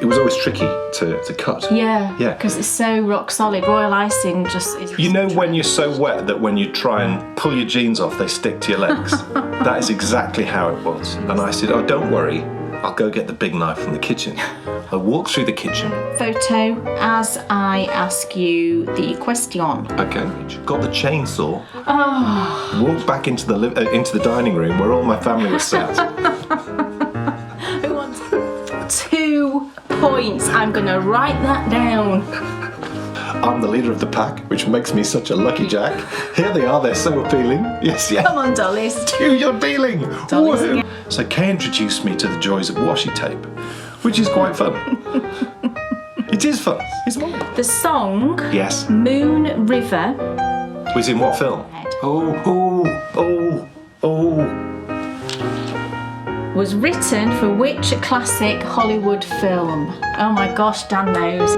it was always tricky to cut. Yeah. Yeah. Because it's so rock solid. Royal icing just is. You know when you're so wet that when you try and pull your jeans off, they stick to your legs? That is exactly how it was. And I said, oh, don't worry, I'll go get the big knife from the kitchen. I walked through the kitchen. Photo as I ask you the question. Okay. Got the chainsaw. Oh. Walked back into the dining room where all my family was sat. Who wants 2 points? I'm going to write that down. I'm the leader of the pack, which makes me such a lucky jack. Here they are, they're so appealing. Yes, yes. Come on, dollies. You're dealing. Dollies Woohoo. again. So Kay introduced me to the joys of washi tape, which is quite fun. It is fun. It's fun. The song Yes. Moon River Was in what film? Oh. was written for which classic Hollywood film? Oh my gosh, Dan knows.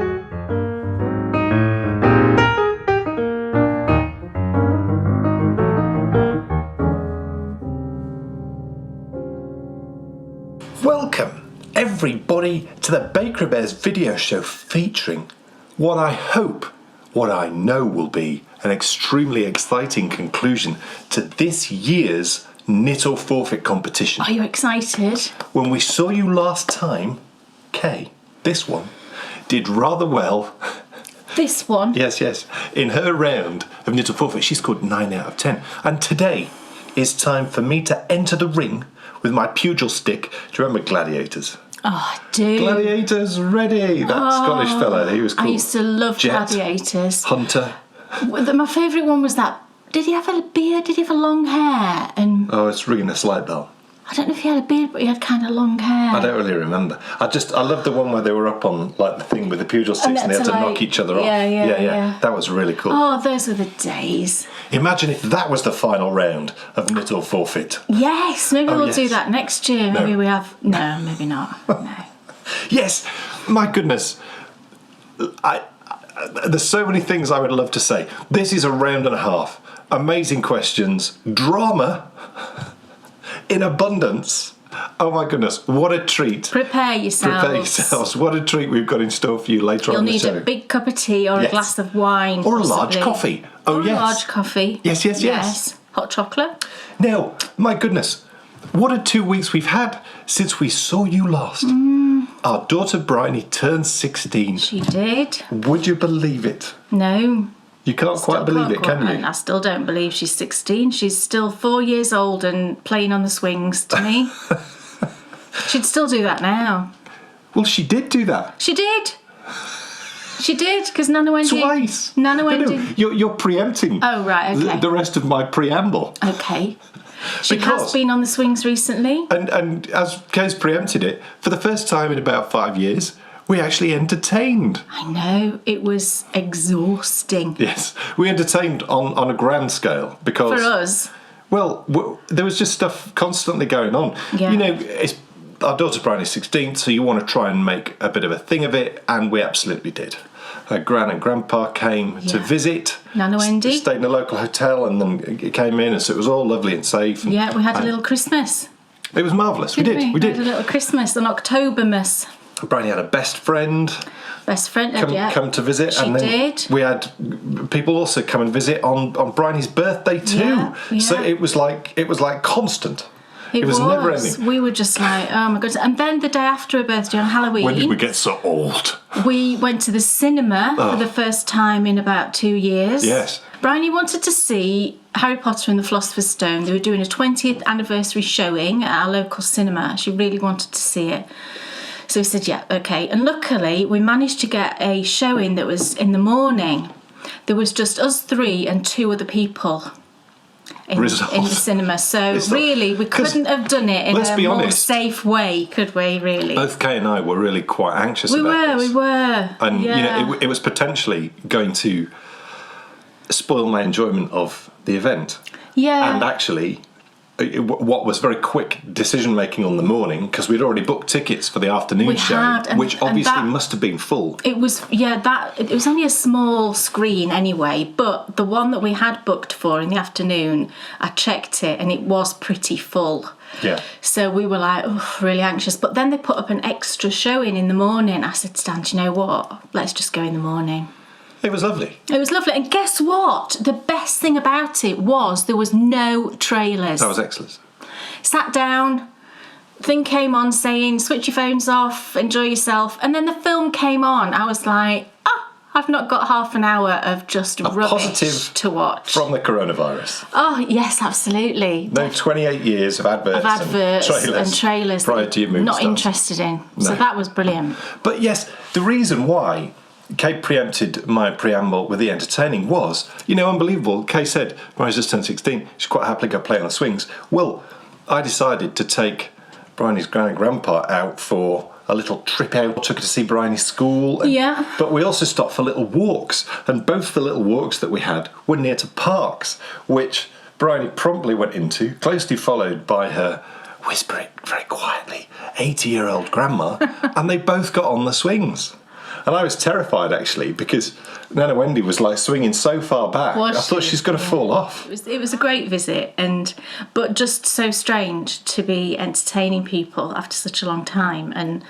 Welcome, everybody, to the Bakery Bears video show featuring what I hope, what I know will be an extremely exciting conclusion to this year's Knit or Forfeit competition. Are you excited? When we saw you last time, Kay, this one, did rather well. This one? Yes. In her round of Knit or Forfeit, she scored 9 out of 10. And today is time for me to enter the ring with my pugil stick. Do you remember Gladiators? Oh, I do. Gladiators ready. That Scottish fella, he was cool. I used to love Jet, Gladiators. Hunter. My favourite one was that. Did he have a beard? Did he have long hair? And Oh, it's ringing a slight bell. I don't know if he had a beard, but he had kind of long hair. I don't really remember. I love the one where they were up on like the thing with the pugil sticks and they had to knock each other off. Yeah. That was really cool. Oh, those were the days. Imagine if that was the final round of Knit or Forfeit. Yes, maybe we'll do yes. that next year. No. Maybe we have. No, maybe not. No. Yes, my goodness. There's so many things I would love to say. This is a round and a half. Amazing questions. Drama in abundance. Oh my goodness, what a treat. Prepare yourselves. Prepare yourselves. What a treat we've got in store for you later You'll on in the need show. a big cup of tea or Yes. a glass of wine. Or a large possibly. coffee. Oh, or yes. a large coffee. Yes. Hot chocolate. Now, my goodness, what a 2 weeks we've had since we saw you last. Our daughter Bryony turned 16. She did. Would you believe it? No. You can't quite believe it, can you? I still don't believe she's 16. She's still 4 years old and playing on the swings to me. She'd still do that now. Well, she did do that. She did. She did, because Nana Wendy... Twice. Nana Wendy... No, you're preempting Oh, right, okay. the rest of my preamble. Okay. She Because- has been on the swings recently. And as Kays preempted it, for the first time in about 5 years, we actually entertained. I know, it was exhausting. Yes, we entertained on a grand scale because... For us. Well, there was just stuff constantly going on. Yeah. You know, our daughter Bryony's 16, so you want to try and make a bit of a thing of it, and we absolutely did. Her gran and grandpa came to visit. Nana Wendy. Stayed in a local hotel and then came in, and so it was all lovely and safe. And, Yeah, we had a little Christmas. It was marvellous. We Didn't did. We had a little Christmas, an Octobermas. Bryony had a best friend Best friend, come to visit. She and then did. We had people also come and visit on Bryony's birthday too. Yeah. So it was like constant. It was never ending. We were just like, oh my goodness. And then the day after her birthday on Halloween, When did we get so old? we went to the cinema for the first time in about 2 years. Yes. Bryony wanted to see Harry Potter and the Philosopher's Stone. They were doing a 20th anniversary showing at our local cinema. She really wanted to see it. So we said, yeah, okay. And luckily, we managed to get a showing that was in the morning. There was just us three and 2 other people in the cinema. So really, we couldn't have done it in a more safe way, could we, really? Both Kay and I were really quite anxious about this. We were. And, yeah. you know, it was potentially going to spoil my enjoyment of the event. Yeah. And actually... what was very quick decision making on the morning, because we'd already booked tickets for the afternoon show, which obviously must have been full. It was, it was only a small screen anyway, but the one that we had booked for in the afternoon, I checked it and it was pretty full. Yeah. So we were like, oh, really anxious. But then they put up an extra showing in the morning. I said to Dan, do you know what? Let's just go in the morning. It was lovely. It was lovely. And guess what? The best thing about it was there was no trailers. That was excellent. Sat down, thing came on saying, switch your phones off, enjoy yourself. And then the film came on. I was like, I've not got half an hour of just rubbish positive to watch. From the coronavirus. Oh, yes, absolutely. No 28 years of adverts, and trailers prior to your movie not starts. interested in. No. So that was brilliant. But yes, the reason why Kay preempted my preamble with the entertaining was, unbelievable. Kay said, when I just turned 16, she'd quite happily go play on the swings. Well, I decided to take Bryony's gran and grandpa out for a little trip out, took her to see Bryony's school. Yeah. But we also stopped for little walks, and both the little walks that we had were near to parks, which Bryony promptly went into, closely followed by her, whispering very quietly, 80-year-old grandma, and they both got on the swings. And I was terrified, actually, because Nana Wendy was like swinging so far back. I thought she's going to fall off. It was a great visit, but just so strange to be entertaining people after such a long time. And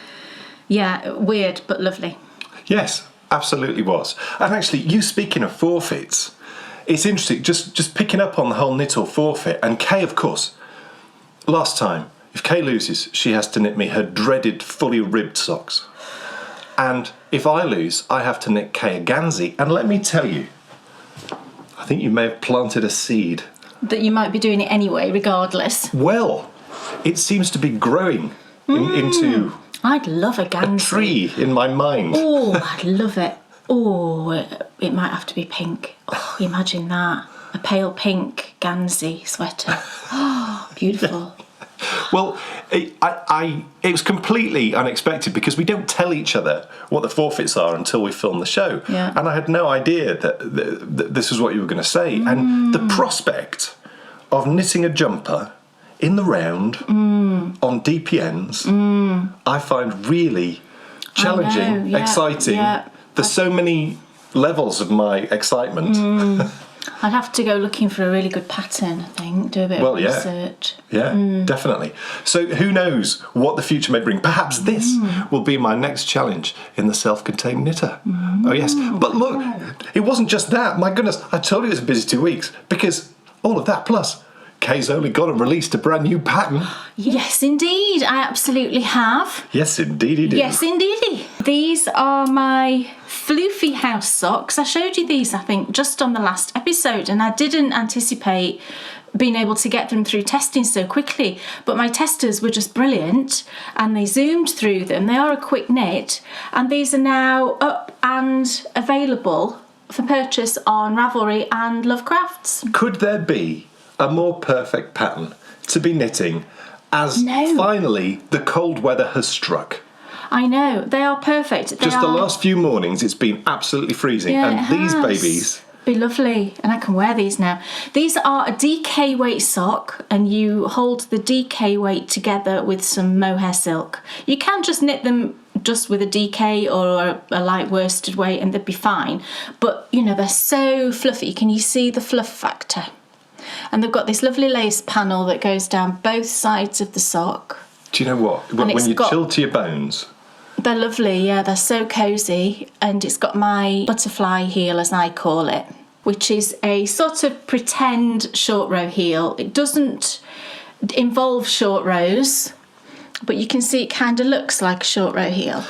yeah, weird but lovely. Yes, absolutely was. And actually, you speaking of forfeits, it's interesting, just picking up on the whole knit or forfeit. And Kay, of course, last time, if Kay loses, she has to knit me her dreaded fully ribbed socks. And if I lose, I have to knit Kay a Gansey. And let me tell you, I think you may have planted a seed. That you might be doing it anyway, regardless. Well, it seems to be growing into I'd love a Gansey. a tree in my mind. Oh, I'd love it. Oh, it might have to be pink. Oh, imagine that. A pale pink Gansey sweater. Oh, beautiful. Well, it was completely unexpected because we don't tell each other what the forfeits are until we film the show. Yeah. And I had no idea that this was what you were going to say. And the prospect of knitting a jumper in the round on DPNs, I find really challenging, exciting. Yeah. There's so many levels of my excitement. I'd have to go looking for a really good pattern, I think, do a bit of research. Yeah, definitely. So who knows what the future may bring. Perhaps this will be my next challenge in the self-contained knitter. Oh, yes. But look, it wasn't just that. My goodness, I told you it was a busy 2 weeks because all of that plus Kay's only gone and released a brand new pattern. Yes, indeed. I absolutely have. Yes, indeedy do. Yes, indeedy. These are my floofy house socks. I showed you these, I think, just on the last episode, and I didn't anticipate being able to get them through testing so quickly, but my testers were just brilliant and they zoomed through them. They are a quick knit, and these are now up and available for purchase on Ravelry and Lovecrafts. Could there be a more perfect pattern to be knitting as finally the cold weather has struck? I know, they are perfect. The last few mornings it's been absolutely freezing, and these babies be lovely, and I can wear these now. These are a DK weight sock, and you hold the DK weight together with some mohair silk. You can just knit them just with a DK or a light worsted weight and they'd be fine, but they're so fluffy. Can you see the fluff factor? And they've got this lovely lace panel that goes down both sides of the sock. Do you know what? When you chill to your bones. They're lovely, yeah, they're so cosy. And it's got my butterfly heel, as I call it, which is a sort of pretend short row heel. It doesn't involve short rows, but you can see it kind of looks like a short row heel.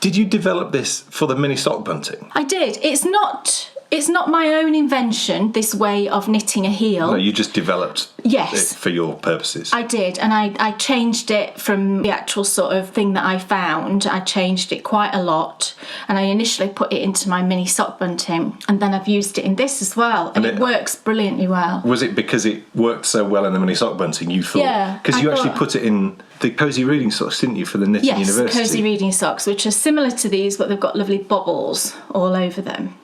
Did you develop this for the mini sock bunting? I did. It's not my own invention, this way of knitting a heel. No, you just developed it for your purposes. I did, and I changed it from the actual sort of thing that I found. I changed it quite a lot, and I initially put it into my mini sock bunting, and then I've used it in this as well, and it works brilliantly well. Was it because it worked so well in the mini sock bunting, you thought? Yeah. Because you actually put it in the Cosy Reading socks, didn't you, for the Knitting University? Yes, Cosy Reading socks, which are similar to these, but they've got lovely bobbles all over them.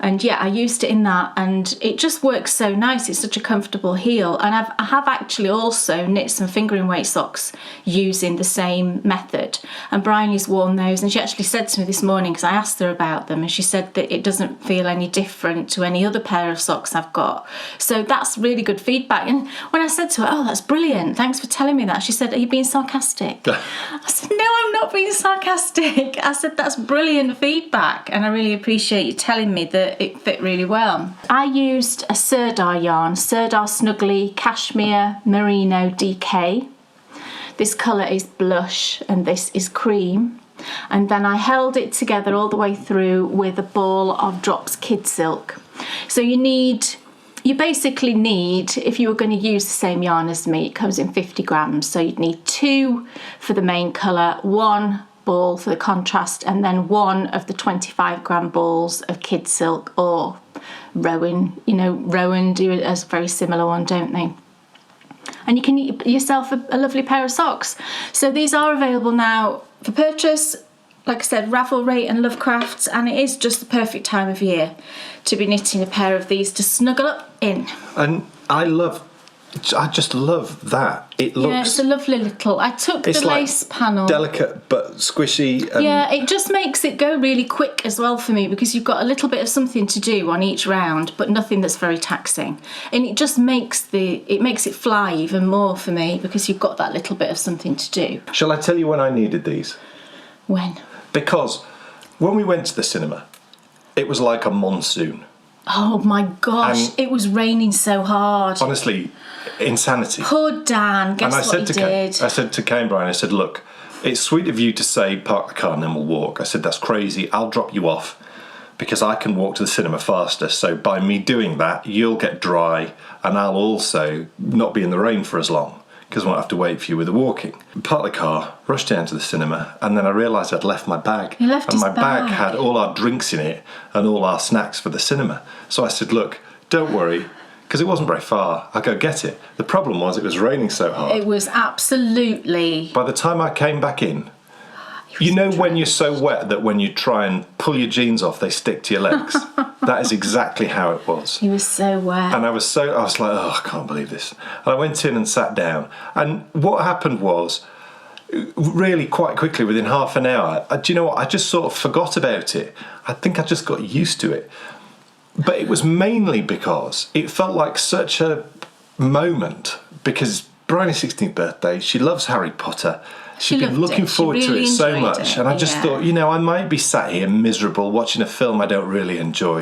And yeah, I used it in that, and it just works so nice. It's such a comfortable heel. And I have actually also knit some fingering weight socks using the same method. And Bryony's worn those, and she actually said to me this morning, because I asked her about them, and she said that it doesn't feel any different to any other pair of socks I've got. So that's really good feedback. And when I said to her, "Oh, that's brilliant, thanks for telling me that," she said, "Are you being sarcastic?" I said, "No, I'm not being sarcastic." I said, "That's brilliant feedback, and I really appreciate you telling me that it fit really well." I used a Sirdar yarn, Sirdar Snuggly Cashmere Merino DK. This colour is blush and this is cream. And then I held it together all the way through with a ball of Drops Kid Silk. So you basically need, if you were going to use the same yarn as me, it comes in 50 grams. So you'd need 2 for the main colour, 1 ball for the contrast, and then 1 of the 25-gram balls of Kid Silk or Rowan. Rowan do a very similar one, don't they? And you can get yourself a lovely pair of socks. So these are available now for purchase. Like I said, Ravelry and Lovecrafts, and it is just the perfect time of year to be knitting a pair of these to snuggle up in. And I just love that. It looks... Yeah, it's a lovely little... I took the lace panel. Delicate but squishy. And yeah, it just makes it go really quick as well for me, because you've got a little bit of something to do on each round, but nothing that's very taxing. And it just makes it fly even more for me, because you've got that little bit of something to do. Shall I tell you when I needed these? When? Because when we went to the cinema, it was like a monsoon. Oh my gosh, And it was raining so hard. Honestly, insanity. Poor Dan, guess what he did? I said to Kay and Brian, I said, "Look, it's sweet of you to say park the car and then we'll walk." I said, "That's crazy. I'll drop you off because I can walk to the cinema faster. So by me doing that, you'll get dry and I'll also not be in the rain for as long because I won't have to wait for you with the walking." Parked the car, rushed down to the cinema, and then I realised I'd left my bag. You left and his my bag had all our drinks in it and all our snacks for the cinema. So I said, "Look, don't worry," because it wasn't very far. I'll go get it. The problem was it was raining so hard. It was absolutely... By the time I came back in, you know when you're so wet that when you try and pull your jeans off, they stick to your legs? That is exactly how it was. He was so wet. And I was like, "Oh, I can't believe this." And I went in and sat down. And what happened was, really quite quickly, within half an hour, do you know what? I just sort of forgot about it. I think I just got used to it. But it was mainly because it felt like such a moment, because Bryony's 16th birthday, she loves Harry Potter. She'd been looking forward to it so much. And I just thought, I might be sat here miserable watching a film I don't really enjoy.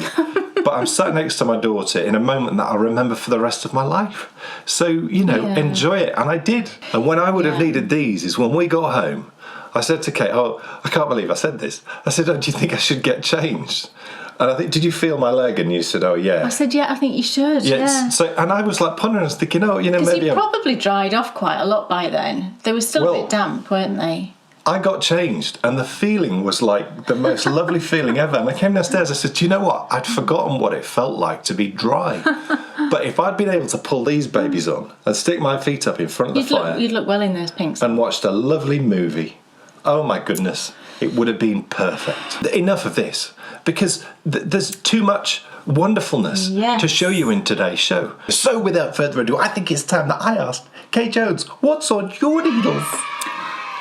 But I'm sat next to my daughter in a moment that I'll remember for the rest of my life. So, enjoy it. And I did. And when I would have needed these is when we got home, I said to Kate, "Oh, I can't believe I said this." I said, "Oh, do you think I should get changed?" And I think, "Did you feel my leg?" And you said, "Oh, yeah." I said, "Yeah, I think you should." Yeah. So, and I was like pondering, I was thinking, maybe you probably dried off quite a lot by then. They were still a bit damp, weren't they? I got changed, and the feeling was like the most lovely feeling ever. And I came downstairs, I said, "Do you know what? I'd forgotten what it felt like to be dry." But if I'd been able to pull these babies on and stick my feet up in front of the fire... You'd look well in those pinks. And watched a lovely movie. Oh my goodness, it would have been perfect. Enough of this, because there's too much wonderfulness to show you in today's show. So without further ado, I think it's time that I asked Kay Jones, what's on your needles?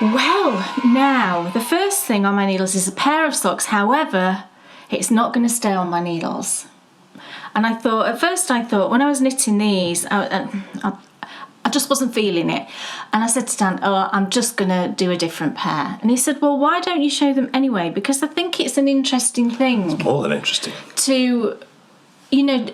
Well, now, the first thing on my needles is a pair of socks. However, it's not going to stay on my needles. And at first I thought, when I was knitting these, I just wasn't feeling it. And I said to Dan, I'm just going to do a different pair. And he said, "Well, why don't you show them anyway? Because I think it's an interesting thing." It's more than interesting. To,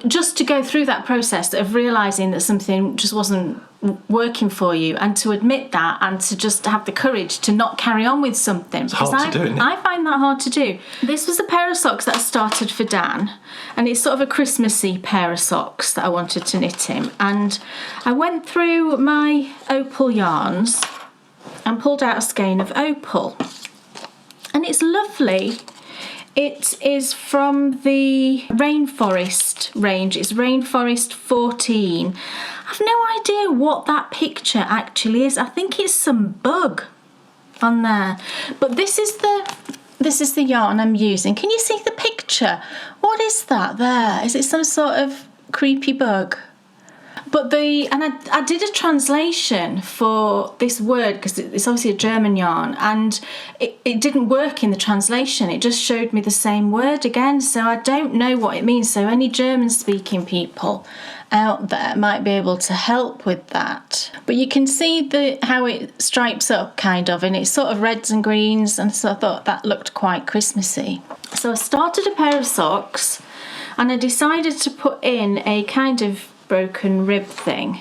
just to go through that process of realising that something just wasn't working for you, and to admit that, and to just have the courage to not carry on with something. It's hard to do, isn't it? I find that hard to do. This was a pair of socks that I started for Dan, and it's sort of a Christmassy pair of socks that I wanted to knit him. And I went through my Opal yarns and pulled out a skein of Opal. And it's lovely. It is from the Rainforest range. It's Rainforest 14. I've no idea what that picture actually is. I think it's some bug on there. But this is the This is the yarn I'm using. Can you see the picture? What is that there? Is it some sort of creepy bug? But I did a translation for this word because it's obviously a German yarn, and it didn't work in the translation. It just showed me the same word again, so I don't know what it means. So any German-speaking people out there might be able to help with that. But you can see how it stripes up, kind of, and it's sort of reds and greens, and so I thought that looked quite Christmassy. So I started a pair of socks, and I decided to put in a kind of broken rib thing,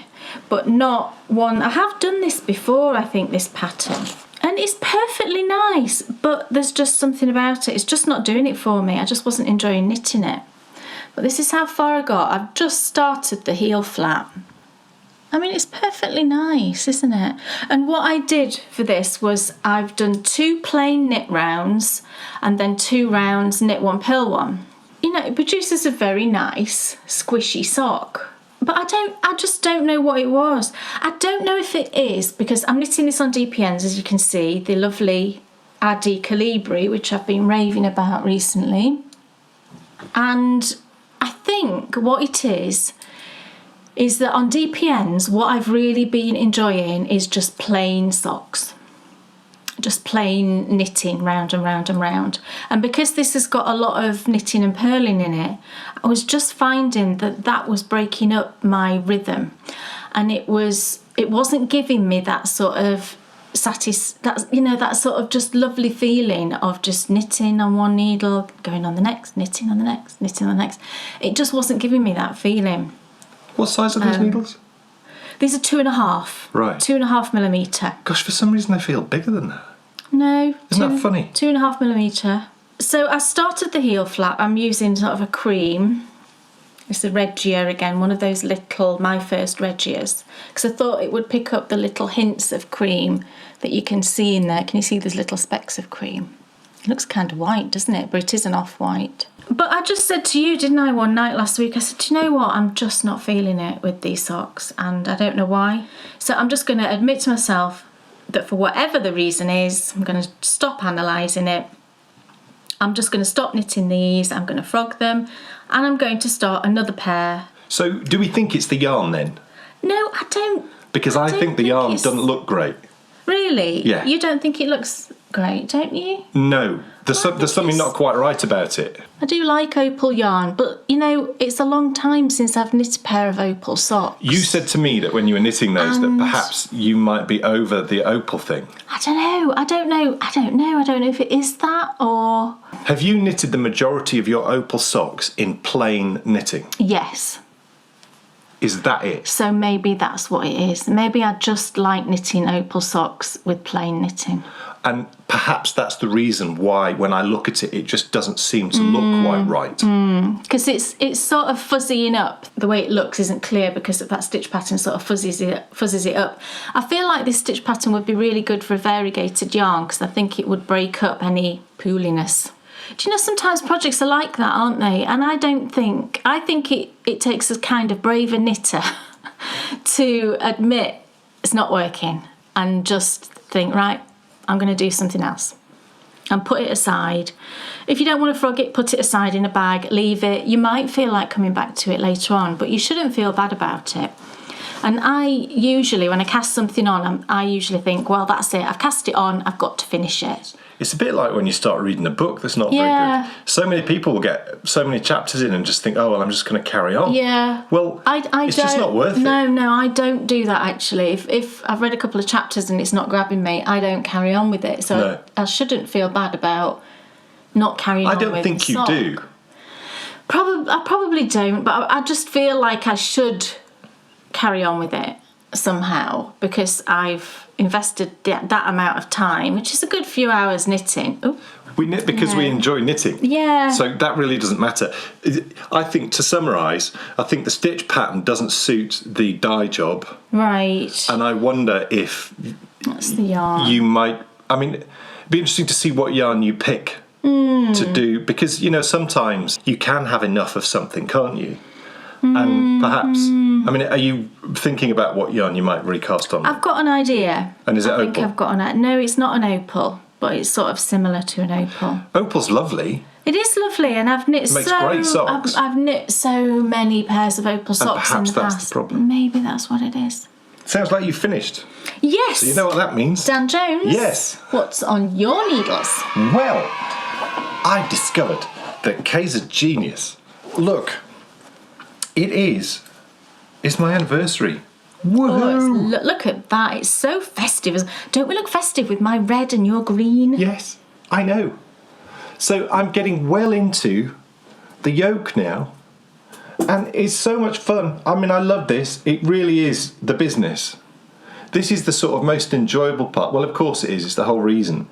but not one. I have done this before, I think, this pattern, and it's perfectly nice, but there's just something about it. It's just not doing it for me. I just wasn't enjoying knitting it. But this is how far I got. I've just started the heel flap. I mean, it's perfectly nice, isn't it? And what I did for this was I've done 2 plain knit rounds and then 2 rounds knit one, purl one. You know, it produces a very nice squishy sock. But I just don't know what it was. I don't know if it is because I'm knitting this on DPNs, as you can see, the lovely Addy Calibri, which I've been raving about recently. And I think what it is that on DPNs, what I've really been enjoying is just plain socks. Just plain knitting round and round and round. And because this has got a lot of knitting and purling in it, I was just finding that was breaking up my rhythm, and it wasn't giving me that sort of that sort of just lovely feeling of just knitting on one needle, going on the next, knitting on the next, knitting on the next. It just wasn't giving me that feeling. What size are these needles? These are 2.5. Right. 2.5 millimetre. Gosh, for some reason they feel bigger than that. No. Isn't that funny? 2.5 millimetre. So I started the heel flap. I'm using sort of a cream. It's a Regia again, one of those little My First Regias, because I thought it would pick up the little hints of cream that you can see in there. Can you see those little specks of cream? It looks kind of white, doesn't it? But it is an off-white. But I just said to you, didn't I, one night last week, I said, do you know what? I'm just not feeling it with these socks, and I don't know why. So I'm just going to admit to myself that for whatever the reason is, I'm going to stop analysing it. I'm just going to stop knitting these, I'm going to frog them, and I'm going to start another pair. So do we think it's the yarn then? No, I don't. Because I think the yarn doesn't look great. Really? Yeah. You don't think it looks great, don't you? No. There's something not quite right about it. I do like Opal yarn, but, you know, it's a long time since I've knit a pair of Opal socks. You said to me that when you were knitting those that perhaps you might be over the Opal thing. I don't know if it is that or... Have you knitted the majority of your Opal socks in plain knitting? Yes. Is that it? So maybe that's what it is. Maybe I just like knitting Opal socks with plain knitting. And perhaps that's the reason why when I look at it, it just doesn't seem to look quite right. Because it's sort of fuzzying up. The way it looks isn't clear because of that stitch pattern sort of fuzzes it up. I feel like this stitch pattern would be really good for a variegated yarn because I think it would break up any pooliness. Do you know, sometimes projects are like that, aren't they? And I think it takes a kind of braver knitter to admit it's not working and just think, right, I'm going to do something else and put it aside. If you don't want to frog it, put it aside in a bag, leave it. You might feel like coming back to it later on, but you shouldn't feel bad about it. And I usually, when I cast something on, I usually think, well, that's it. I've cast it on. I've got to finish it. It's a bit like when you start reading a book that's not very good. So many people will get so many chapters in and just think, oh, well, I'm just going to carry on. Yeah. Well, it's just not worth it. No, I don't do that, actually. If I've read a couple of chapters and it's not grabbing me, I don't carry on with it. So I shouldn't feel bad about not carrying on with it. I don't think you do. I probably don't, but I just feel like I should carry on with it somehow because I've invested that amount of time, which is a good few hours knitting. Ooh. We knit because we enjoy knitting. Yeah. So that really doesn't matter. I think, to summarise, I think the stitch pattern doesn't suit the dye job. Right. And I wonder if that's the yarn. You might... I mean, it'd be interesting to see what yarn you pick to do, because, you know, sometimes you can have enough of something, can't you? And perhaps... I mean, are you thinking about what yarn you might recast on? I've got an idea. And is it Opal? I think I've got an... No, it's not an Opal. but it's sort of similar to an opal. Opal's lovely. It is lovely, and I've knit makes great socks. I've knit so many pairs of opal socks in the perhaps past. that's the problem. Maybe that's what it is. Sounds like you've finished. Yes. So you know what that means? Dan Jones. Yes. What's on your needles? Well, I've discovered that Kay's a genius. Look, it's my anniversary. Woohoo! Oh, look at that. It's so festive. Don't we look festive with my red and your green? Yes, I know. So I'm getting well into the yoke now. And it's so much fun. I mean, I love this. It really is the business. This is the sort of most enjoyable part. Well, of course it is. It's the whole reason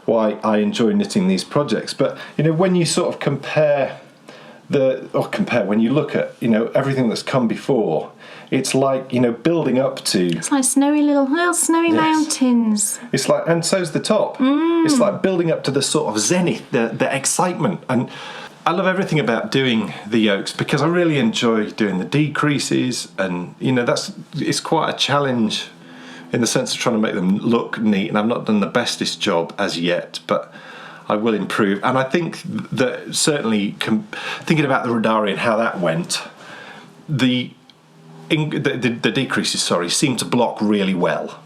why I enjoy knitting these projects. But, when you sort of when you look at, everything that's come before, it's like, building up to... It's like snowy little snowy mountains. It's like, and so's the top. It's like building up to the sort of zenith, the excitement. And I love everything about doing the yokes because I really enjoy doing the decreases. And, it's quite a challenge in the sense of trying to make them look neat. And I've not done the bestest job as yet, but I will improve. And I think that certainly, thinking about the Radari and how that went, the decreases, seem to block really well.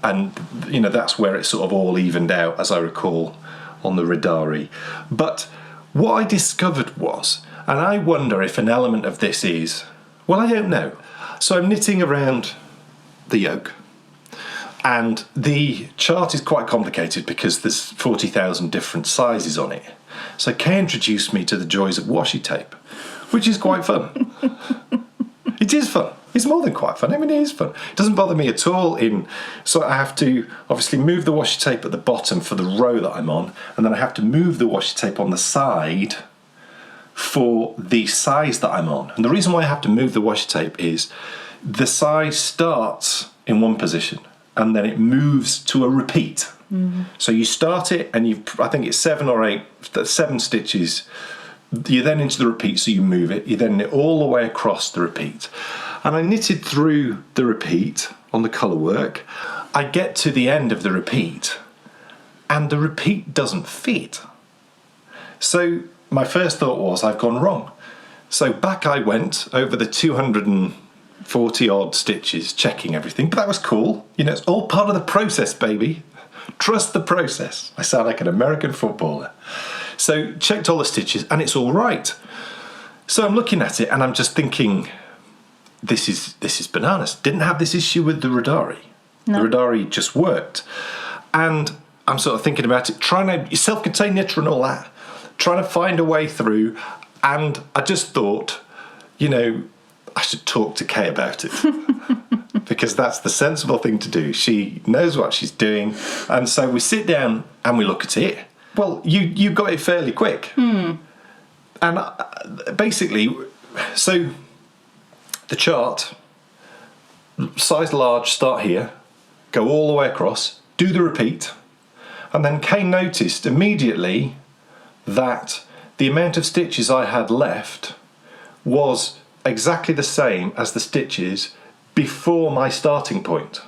And, that's where it sort of all evened out, as I recall, on the Radari. But what I discovered was, and I wonder if an element of this is, well, I don't know. So I'm knitting around the yoke. And the chart is quite complicated because there's 40,000 different sizes on it. So Kay introduced me to the joys of washi tape, which is quite fun. It is fun. It's more than quite fun. I mean, it is fun. It doesn't bother me at all. So I have to obviously move the washi tape at the bottom for the row that I'm on, and then I have to move the washi tape on the side for the size that I'm on. And the reason why I have to move the washi tape is the size starts in one position and then it moves to a repeat. Mm-hmm. So you start it and I think it's 7 stitches. You're then into the repeat, so you move it. You then knit all the way across the repeat. And I knitted through the repeat on the colour work. I get to the end of the repeat and the repeat doesn't fit. So my first thought was, I've gone wrong. So back I went over the 240 odd stitches, checking everything. But that was cool. It's all part of the process, baby. Trust the process. I sound like an American footballer. So checked all the stitches and it's all right. So I'm looking at it and I'm just thinking, this is bananas. Didn't have this issue with the Radari. No. The Radari just worked. And I'm sort of thinking about it, trying to self-contained knitter and all that, trying to find a way through. And I just thought, I should talk to Kay about it. Because that's the sensible thing to do. She knows what she's doing. And so we sit down and we look at it. Well, you got it fairly quick. And basically, so the chart, size large, start here, go all the way across, do the repeat. And then Kay noticed immediately that the amount of stitches I had left was exactly the same as the stitches before my starting point.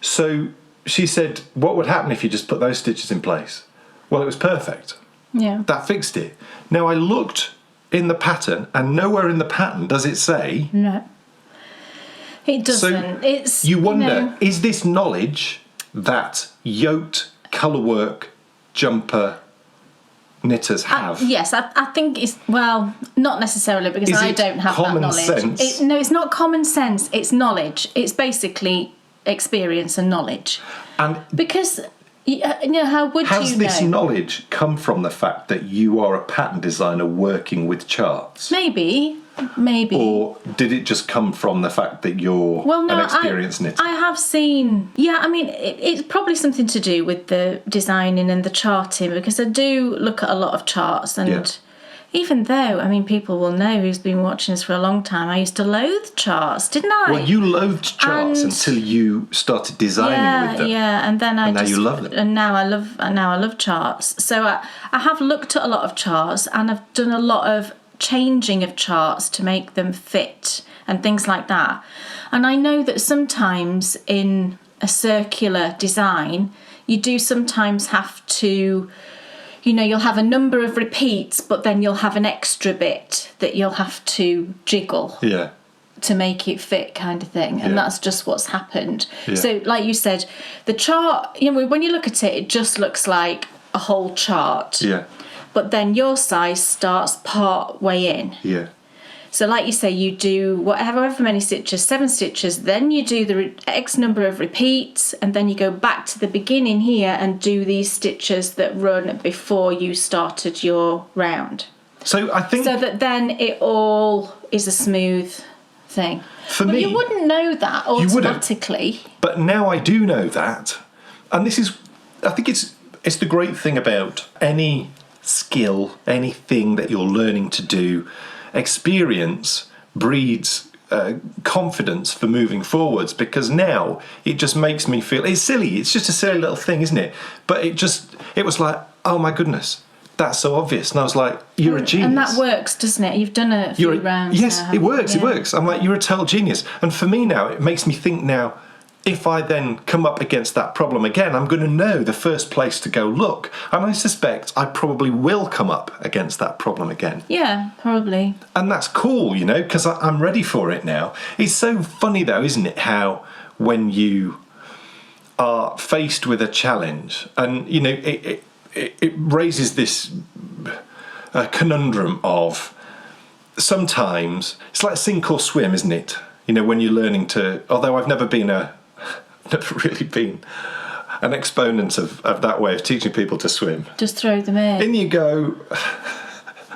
So she said, what would happen if you just put those stitches in place? Well, it was perfect. Yeah. That fixed it. Now I looked in the pattern and nowhere in the pattern does it say... No. It doesn't. So you wonder, is this knowledge that yoked colourwork jumper knitters have? Yes, I think it's, well, not necessarily because I don't have that knowledge. Sense? It's not common sense, it's knowledge. It's basically experience and knowledge. And because, how would you know? Has this knowledge come from the fact that you are a pattern designer working with charts? Maybe. Or did it just come from the fact that you're an experienced knitter? I have seen... Yeah, I mean, it's probably something to do with the designing and the charting, because I do look at a lot of charts, and even though, I mean, people will know who's been watching us for a long time, I used to loathe charts, didn't I? Well, you loathed charts until you started designing with them. Yeah, and then now you love them. And now I love charts. So I have looked at a lot of charts, and I've done a lot of changing of charts to make them fit and things like that. And I know that sometimes in a circular design you do sometimes have to, you'll have a number of repeats, but then you'll have an extra bit that you'll have to jiggle. Yeah. To make it fit, kind of thing. And that's just what's happened. Yeah. So, like you said, the chart, when you look at it, it just looks like a whole chart. Yeah. But then your size starts part way in. Yeah. So, like you say, you do however many stitches, 7 stitches, then you do the X number of repeats, and then you go back to the beginning here and do these stitches that run before you started your round. So I think... So that then it all is a smooth thing. For me... you wouldn't know that automatically. But now I do know that. And this is... I think it's the great thing about any skill, anything that you're learning to do. Experience breeds confidence for moving forwards, because now it just makes me feel... It's silly. It's just a silly little thing, isn't it? But it was like, oh my goodness, that's so obvious. And I was like, you're a genius. And that works, doesn't it? You've done a few rounds. Yes, now, it works. yeah. It works. I'm like, you're a total genius. And for me now, it makes me think now, if I then come up against that problem again, I'm going to know the first place to go look. And I suspect I probably will come up against that problem again. Yeah, probably. And that's cool, because I'm ready for it now. It's so funny though, isn't it, how when you are faced with a challenge and, it raises this conundrum of sometimes it's like sink or swim, isn't it? When you're learning to, although I've never really been an exponent of that way of teaching people to swim. Just throw them in. In you go.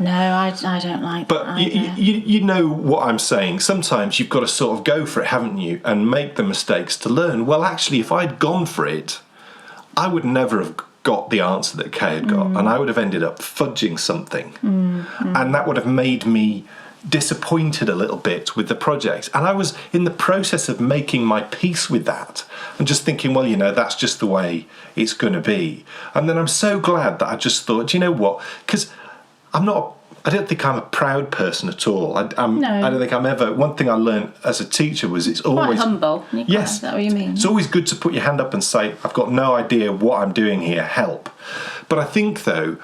No, I don't like but that. You know what I'm saying. Sometimes you've got to sort of go for it, haven't you? And make the mistakes to learn. Well, actually, if I'd gone for it, I would never have got the answer that Kay had got. And I would have ended up fudging something. And that would have made me disappointed a little bit with the project. And I was in the process of making my peace with that and just thinking, well, that's just the way it's going to be. And then I'm so glad that I just thought, you know what? Because I don't think I'm a proud person at all. I don't think I'm ever... One thing I learned as a teacher was it's always... Quite humble. Yes. Is that what you mean? It's always good to put your hand up and say, I've got no idea what I'm doing here, help. But I think, though,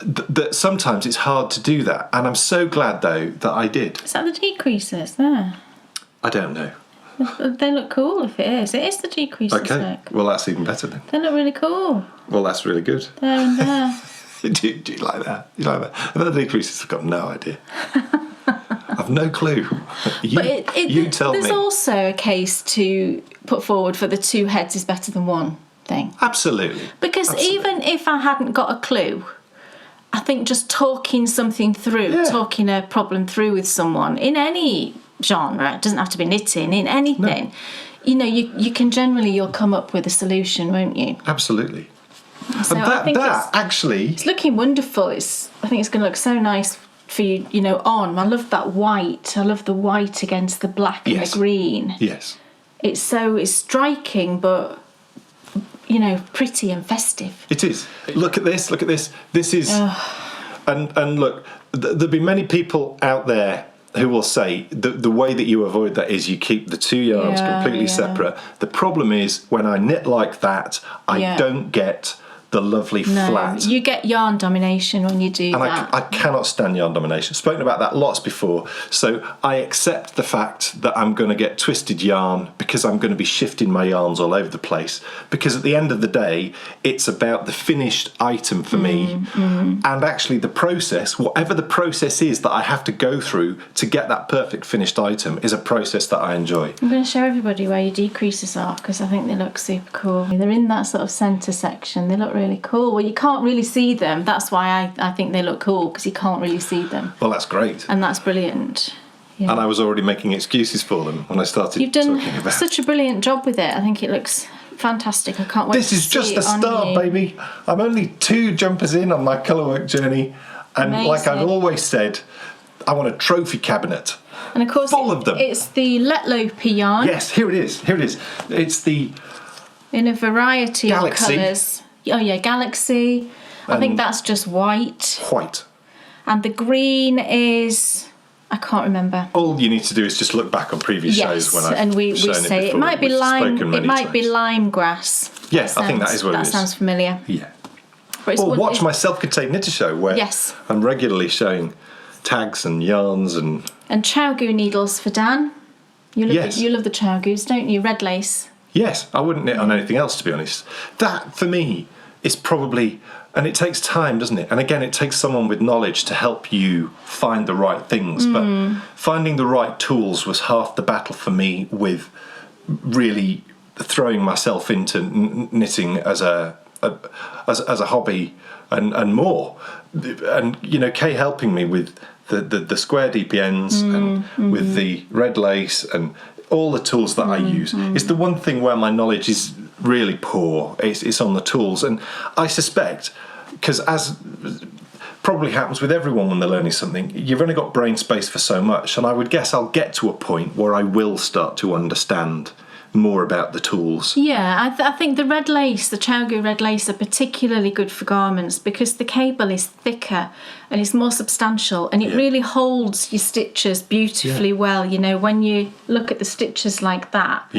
that sometimes it's hard to do that. And I'm so glad, though, that I did. Is that the decreases there? I don't know. They look cool if it is. It is the decreases. Okay. Look. Well, that's even better then. They look really cool. Well, that's really good. There and there. Do you like that? You like that? And the decreases, I've got no idea. I've no clue. You tell me. There's also a case to put forward for the 2 heads is better than 1 thing. Absolutely. Because even if I hadn't got a clue, I think just talking something through, talking a problem through with someone in any genre, it doesn't have to be knitting, in anything, you can generally, you'll come up with a solution, won't you? Absolutely. So and I think actually... It's looking wonderful. I think it's going to look so nice for you, on. I love that white. I love the white against the black and the green. Yes. It's striking, but... pretty and festive. It is. Look at this. This is... And look, there'll be many people out there who will say the way that you avoid that is you keep the 2 yarns completely separate. The problem is when I knit like that, I don't get the lovely flat. You get yarn domination when you do that. And I cannot stand yarn domination. I've spoken about that lots before. So I accept the fact that I'm going to get twisted yarn because I'm going to be shifting my yarns all over the place. Because at the end of the day, it's about the finished item for me. And actually the process, whatever the process is that I have to go through to get that perfect finished item, is a process that I enjoy. I'm going to show everybody where your decreases are because I think they look super cool. They're in that sort of centre section. They look really cool. Well, you can't really see them. That's why I think they look cool, because you can't really see them. Well, that's great. And that's brilliant. Yeah. And I was already making excuses for them when I started You've done talking about... such a brilliant job with it. I think it looks fantastic. I can't wait This to is see just it the start, on you. baby. I'm only 2 jumpers in on my colourwork journey. And like I've always said, I want a trophy cabinet. And of course, full of them. It's the Letlopi yarn. Yes, here it is. It's the... In a variety Galaxy. of colours. Oh yeah, Galaxy. I think that's just white. White. And the green is... I can't remember. All you need to do is just look back on previous shows when I've and we shown say it it before. might be We've lime. spoken It many might be times. lime grass. Yes, I think that is what it is. That sounds familiar. Yeah. But it's Or one- watch it's- my self-contained knitter show where Yes. I'm regularly showing tags and yarns and... And Chowgoo needles for Dan. Yes. You love the Chowgoos, don't you? Red lace. Yes, I wouldn't knit on anything else, to be honest. That, for me, is probably... And it takes time, doesn't it? And again, it takes someone with knowledge to help you find the right things. But finding the right tools was half the battle for me with really throwing myself into knitting as a hobby and more. And, you know, Kay helping me with the square DPNs and with the red lace and all the tools that I use. It's the one thing where my knowledge is really poor. It's on the tools. And I suspect, because as probably happens with everyone when they're learning something, you've only got brain space for so much. And I would guess I'll get to a point where I will start to understand more about the tools. Yeah, I think the red lace, the Chowgoo red lace, are particularly good for garments because the cable is thicker and it's more substantial, and it really holds your stitches beautifully well. You know, when you look at the stitches like that,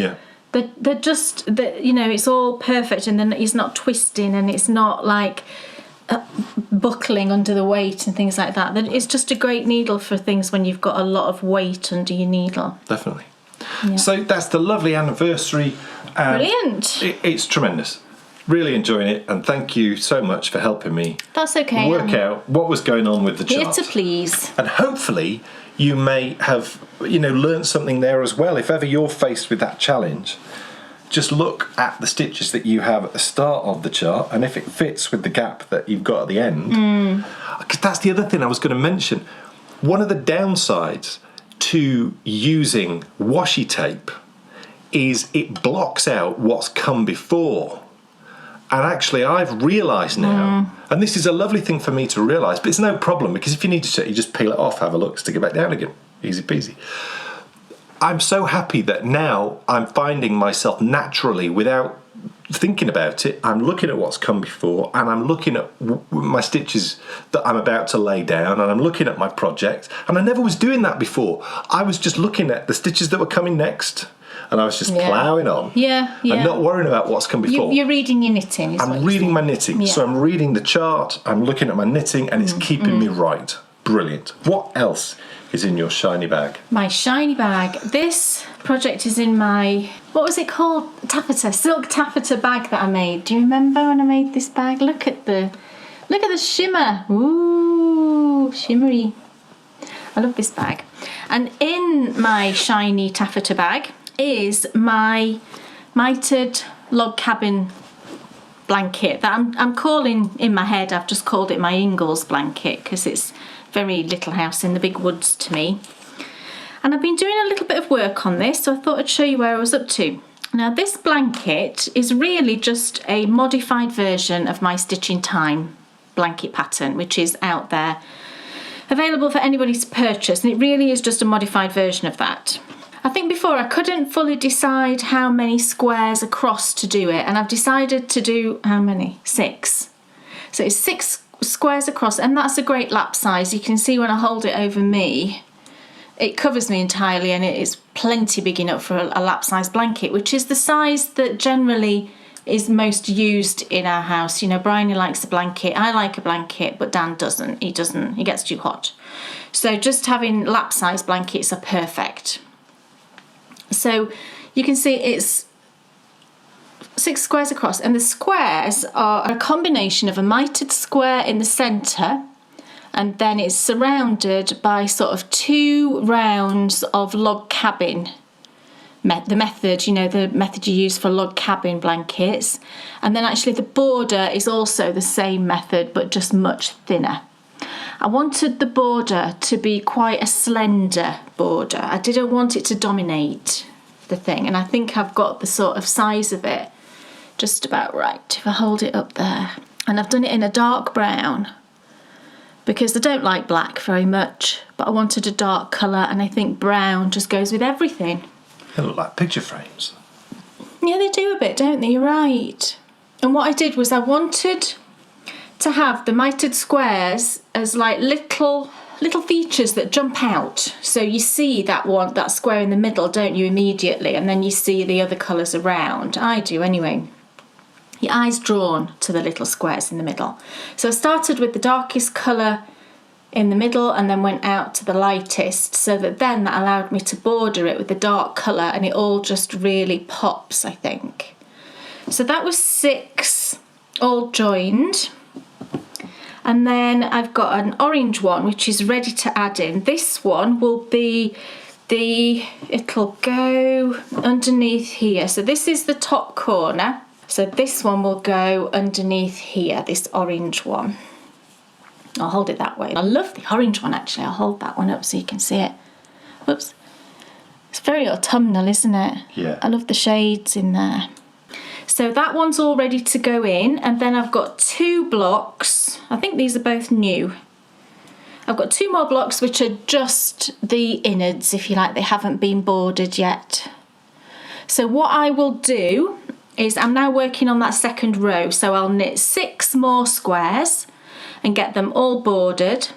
they're just, you know, it's all perfect, and then it's not twisting and it's not like buckling under the weight and things like that. It's just a great needle for things when you've got a lot of weight under your needle. Definitely. Yeah. So that's the lovely anniversary. Brilliant. It's tremendous. Really enjoying it, and thank you so much for helping me That's okay. work out what was going on with the Here chart. to please. And hopefully you may have, you know, learned something there as well. If ever you're faced with that challenge, just look at the stitches that you have at the start of the chart, and if it fits with the gap that you've got at the end. Because that's the other thing I was going to mention. One of the downsides to using washi tape is it blocks out what's come before. And actually I've realised now, and this is a lovely thing for me to realise, but it's no problem, because if you need to check, you just peel it off, have a look, stick it back down again. Easy peasy. I'm so happy that now I'm finding myself naturally, without thinking about it, I'm looking at what's come before, and I'm looking at my stitches that I'm about to lay down, and I'm looking at my project, and I never was doing that before. I was just looking at the stitches that were coming next, and I was just ploughing on and not worrying about what's come before. You're reading your knitting. I'm reading my knitting, so I'm reading the chart, I'm looking at my knitting, and it's keeping me right. Brilliant. What else is in your shiny bag? My shiny bag. This project is in my, what was it called? Taffeta, silk taffeta bag that I made. Do you remember when I made this bag? Look at the shimmer. Ooh, shimmery. I love this bag. And in my shiny taffeta bag is my mitered log cabin blanket that I'm calling, in my head, I've just called it my Ingals Blanket, because it's very little house in the big woods to me. And I've been doing a little bit of work on this, so I thought I'd show you where I was up to. Now, this blanket is really just a modified version of my Stitching Time blanket pattern, which is out there, available for anybody to purchase, and it really is just a modified version of that. I think before I couldn't fully decide how many squares across to do it, and I've decided to do, how many? 6. So it's 6 squares across, and that's a great lap size. You can see when I hold it over me, it covers me entirely, and it is plenty big enough for a lap size blanket, which is the size that generally is most used in our house. You know, Bryony likes a blanket, I like a blanket, but Dan doesn't. He gets too hot. So just having lap size blankets are perfect. So you can see it's 6 squares across, and the squares are a combination of a mitered square in the centre, and then it's surrounded by sort of 2 rounds of log cabin. The method you use for log cabin blankets, and then actually the border is also the same method but just much thinner. I wanted the border to be quite a slender border. I didn't want it to dominate the thing, and I think I've got the sort of size of it just about right if I hold it up there. And I've done it in a dark brown because I don't like black very much, but I wanted a dark colour, and I think brown just goes with everything. They look like picture frames. Yeah, they do a bit, don't they? You're right. And what I did was I wanted to have the mitered squares as like little features that jump out. So you see that square in the middle, don't you, immediately, and then you see the other colours around. I do anyway. your eye's drawn to the little squares in the middle. So I started with the darkest colour in the middle and then went out to the lightest, so that then that allowed me to border it with the dark colour, and it all just really pops, I think. So that was 6 all joined. And then I've got an orange one which is ready to add in. This one will be it'll go underneath here. So this is the top corner. So this one will go underneath here, this orange one. I'll hold it that way. I love the orange one actually. I'll hold that one up so you can see it. Whoops. It's very autumnal, isn't it? Yeah. I love the shades in there. So that one's all ready to go in, and then I've got 2 blocks. I think these are both new. I've got 2 more blocks which are just the innards, if you like. They haven't been bordered yet. So what I will do is I'm now working on that second row. So I'll knit 6 more squares and get them all bordered.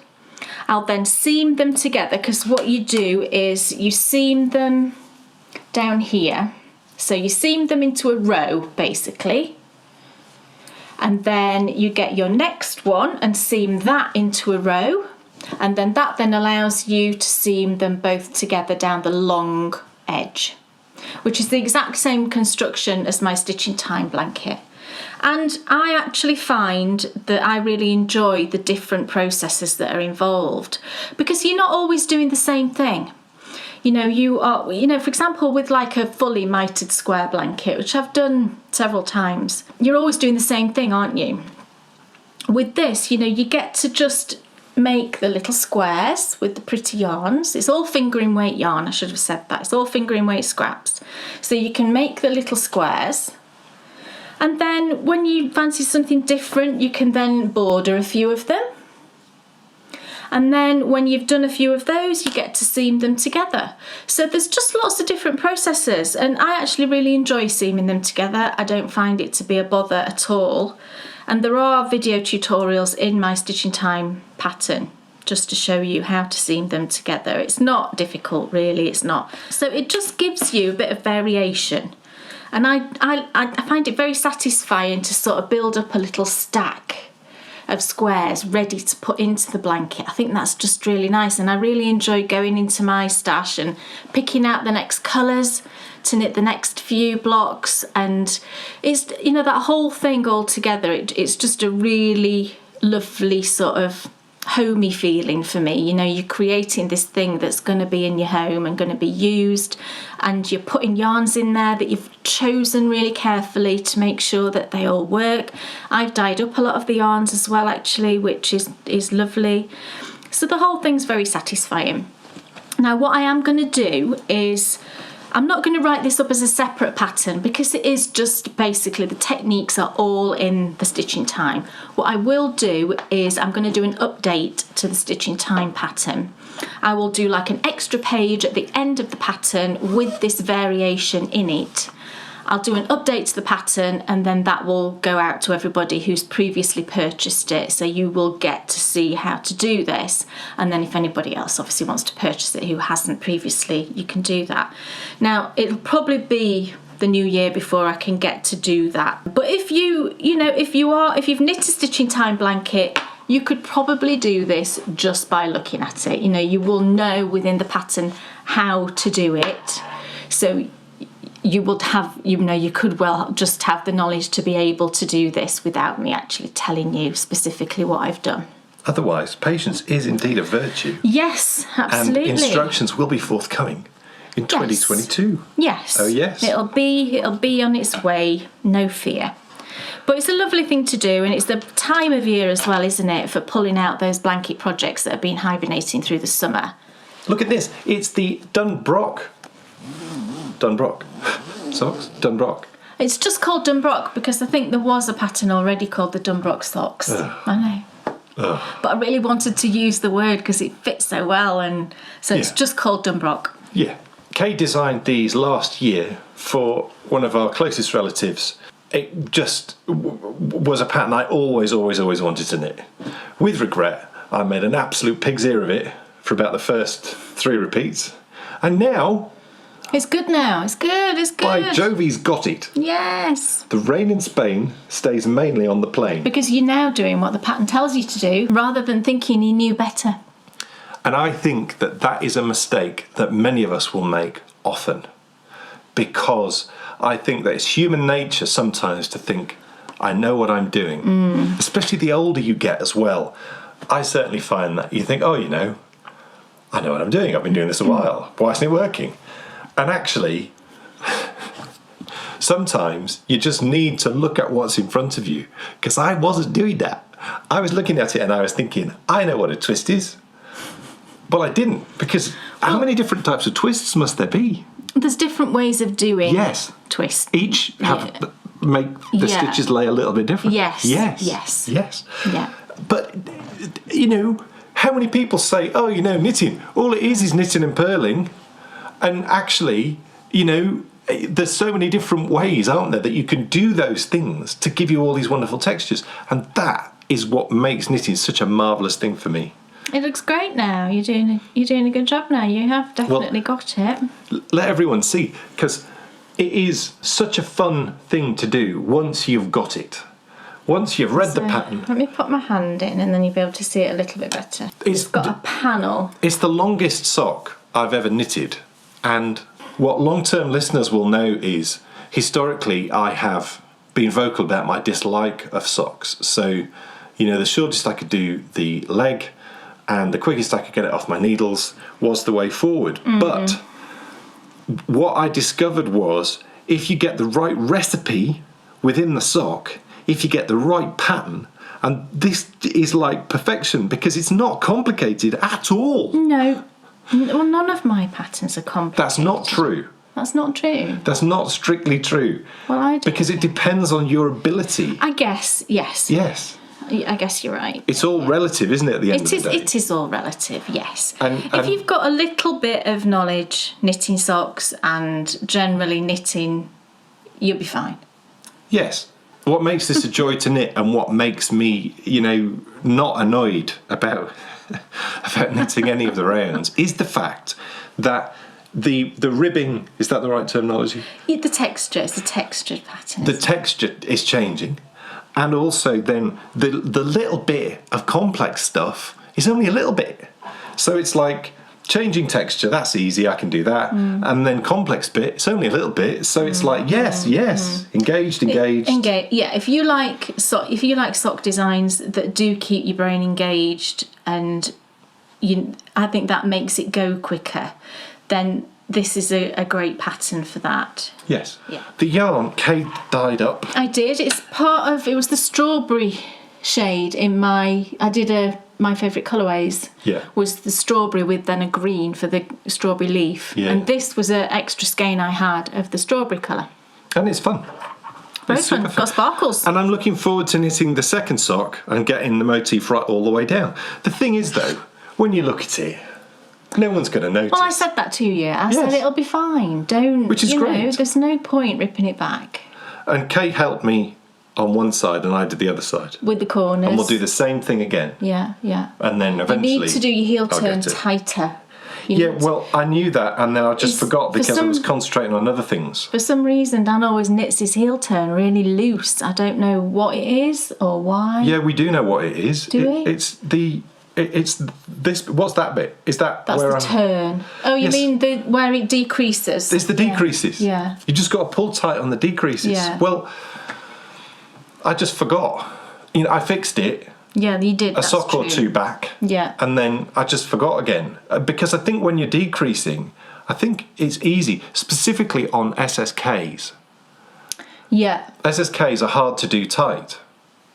I'll then seam them together, because what you do is you seam them down here. So you seam them into a row basically, and then you get your next one and seam that into a row, and then that then allows you to seam them both together down the long edge, which is the exact same construction as my Stitching Time blanket. And I actually find that I really enjoy the different processes that are involved, because you're not always doing the same thing. You know, you are, for example, with like a fully mitered square blanket, which I've done several times, you're always doing the same thing, aren't you? With this, you get to just make the little squares with the pretty yarns. It's all fingering weight yarn, I should have said that. It's all fingering weight scraps. So you can make the little squares. And then when you fancy something different, you can then border a few of them. And then when you've done a few of those, you get to seam them together. So there's just lots of different processes, and I actually really enjoy seaming them together. I don't find it to be a bother at all. And there are video tutorials in my Stitching Time pattern just to show you how to seam them together. It's not difficult, really, it's not. So it just gives you a bit of variation. And I find it very satisfying to sort of build up a little stack of squares ready to put into the blanket. I think that's just really nice, and I really enjoy going into my stash and picking out the next colours to knit the next few blocks, and it's that whole thing all together, it's just a really lovely sort of homey feeling for me. You're creating this thing that's going to be in your home and going to be used, and you're putting yarns in there that you've chosen really carefully to make sure that they all work. I've dyed up a lot of the yarns as well actually, which is lovely. So the whole thing's very satisfying. Now what I am going to do is, I'm not going to write this up as a separate pattern because it is just basically the techniques are all in the Stitching Time. What I will do is I'm going to do an update to the Stitching Time pattern. I will do like an extra page at the end of the pattern with this variation in it. I'll do an update to the pattern, and then that will go out to everybody who's previously purchased it, so you will get to see how to do this. And then if anybody else obviously wants to purchase it who hasn't previously, you can do that. Now it'll probably be the new year before I can get to do that, but if you've knit a Stitching Time blanket, you could probably do this just by looking at it. You will know within the pattern how to do it, so you would have, you could well just have the knowledge to be able to do this without me actually telling you specifically what I've done. Otherwise, patience is indeed a virtue. Yes, absolutely. And instructions will be forthcoming in 2022. Yes. Oh yes. It'll be on its way, no fear. But it's a lovely thing to do, and it's the time of year as well, isn't it, for pulling out those blanket projects that have been hibernating through the summer. Look at this. It's the Dunbrock socks. Dunbrock. It's just called Dunbrock because I think there was a pattern already called the Dunbrock socks. Ugh. I know. Ugh. But I really wanted to use the word because it fits so well, and so it's just called Dunbrock. Yeah. Kay designed these last year for one of our closest relatives. It just was a pattern I always wanted to knit. With regret, I made an absolute pig's ear of it for about the first 3 repeats, and now It's good now. It's good. It's good. By Jove, he's got it. Yes. The rain in Spain stays mainly on the plain. Because you're now doing what the pattern tells you to do, rather than thinking you knew better. And I think that that is a mistake that many of us will make often. Because I think that it's human nature sometimes to think, I know what I'm doing. Especially the older you get as well. I certainly find that you think, oh, you know, I know what I'm doing. I've been doing this a while. Why isn't it working? And actually, sometimes you just need to look at what's in front of you. Because I wasn't doing that. I was looking at it and I was thinking, I know what a twist is. But I didn't. Because how many different types of twists must there be? There's different ways of doing twists. Each make the stitches lay a little bit different. Yes. Yeah. But, you know, how many people say, oh, you know, knitting, all it is knitting and purling. And actually, you know, there's so many different ways, aren't there, that you can do those things to give you all these wonderful textures. And that is what makes knitting such a marvellous thing for me. It looks great now. You're doing a good job now. You have definitely got it. Let everyone see, because it is such a fun thing to do once you've got it. Once you've read the pattern. Let me put my hand in and then you'll be able to see it a little bit better. It's got a panel. It's the longest sock I've ever knitted. And what long-term listeners will know is, historically, I have been vocal about my dislike of socks. So, you know, the shortest I could do the leg and the quickest I could get it off my needles was the way forward. But what I discovered was, if you get the right recipe within the sock, if you get the right pattern, and this is like perfection because it's not complicated at all. No. Well, none of my patterns are complicated. That's not true. That's not true. That's not strictly true. Well, I do. Because it depends on your ability. I guess, yes. Yes. I guess you're right. It's all relative, isn't it, at the end of the day? It is all relative, yes. And if you've got a little bit of knowledge knitting socks and generally knitting, you'll be fine. Yes. What makes this a joy to knit and what makes me, you know, not annoyed about knitting any of the rounds is the fact that the ribbing, is that the right terminology? The texture, it's the textured pattern. The texture is changing. And also then the little bit of complex stuff is only a little bit. So it's like changing texture, that's easy, I can do that. And then complex bit, it's only a little bit. So it's like, yes, engaged. Yeah, if you like sock designs that do keep your brain engaged and I think that makes it go quicker, then this is a great pattern for that. Yes. Yeah. The yarn, Kay dyed up. I did. It was the strawberry shade in my favourite colourways. Yeah. Was the strawberry with then a green for the strawberry leaf. Yeah. And this was an extra skein I had of the strawberry colour. And it's fun. Very It's fun. super Got sparkles. And I'm looking forward to knitting the second sock and getting the motif right all the way down. The thing is, though, when you look at it, no one's going to notice. Well, I said that to you. I said it'll be fine. Don't. Which is great. There's no point ripping it back. And Kay helped me on one side and I did the other side. With the corners. And we'll do the same thing again. Yeah. And then eventually You need to do your heel I'll turn get it. tighter. Well, I knew that and then I just forgot because I was concentrating on other things. For some reason, Dan always knits his heel turn really loose. I don't know what it is or why. Yeah, we do know what it is. Do we? It's this. What's that bit? Is that That's where the turn. Oh, you Yes. mean where it decreases? It's the decreases. Yeah. You just got to pull tight on the decreases. Yeah. Well, I just forgot. You know, I fixed it Yeah, you did. a sock or two back. Yeah. And then I just forgot again. Because I think when you're decreasing, I think it's easy, specifically on SSKs. Yeah. SSKs are hard to do tight.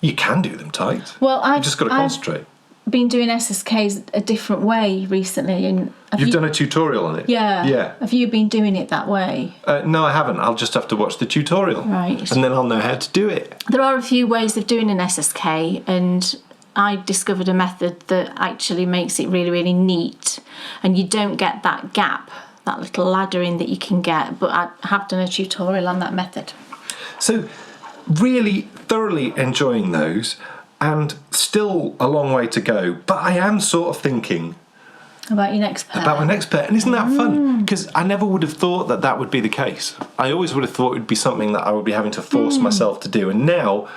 You can do them tight. Well, you just got to concentrate. Been doing SSKs a different way recently, and You've done a tutorial on it? Yeah. Have you been doing it that way? No, I haven't. I'll just have to watch the tutorial. Right. And then I'll know how to do it. There are a few ways of doing an SSK, and I discovered a method that actually makes it really, really neat, and you don't get that gap, that little laddering that you can get, but I have done a tutorial on that method. So, really thoroughly enjoying those, and still a long way to go, but I am sort of thinking, About your next pair. About my next pair. And isn't that fun? Because I never would have thought that that would be the case. I always would have thought it would be something that I would be having to force myself to do. And now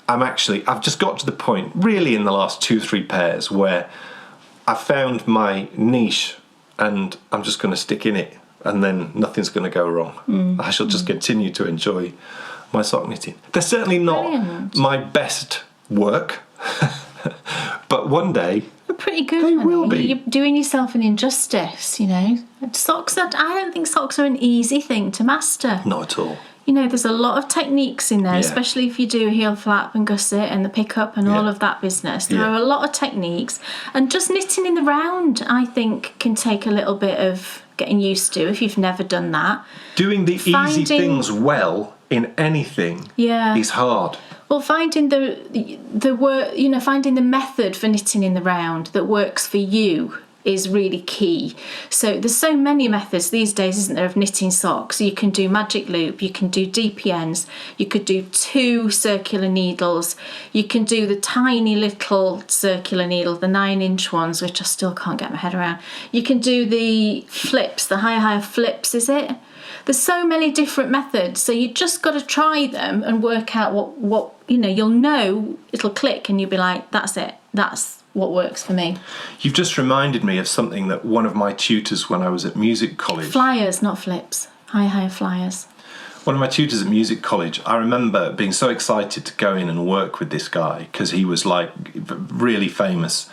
I've just got to the point, really in the last 2-3 pairs, where I've found my niche and I'm just going to stick in it, and then nothing's going to go wrong. I shall just continue to enjoy my sock knitting. They're certainly not my best work, but one day pretty good. They will be. You're doing yourself an injustice, you know. Socks, I don't think socks are an easy thing to master. Not at all. You know, there's a lot of techniques in there, especially if you do heel flap and gusset and the pickup and all of that business. There are a lot of techniques, and just knitting in the round, I think, can take a little bit of getting used to if you've never done that. Doing the easy things well in anything is hard. Well, finding the work, you know, finding the method for knitting in the round that works for you is really key. So there's so many methods these days, isn't there, of knitting socks. You can do magic loop, you can do DPNs, you could do 2 circular needles, you can do the tiny little circular needle, the 9-inch ones, which I still can't get my head around. You can do the flips, the higher flips, is it? There's so many different methods, so you just got to try them and work out what you know. You'll know, it'll click, and you'll be like, that's it, that's what works for me. You've just reminded me of something that one of my tutors when I was at music college... Flyers, not flips. Higher flyers. One of my tutors at music college, I remember being so excited to go in and work with this guy because he was like really famous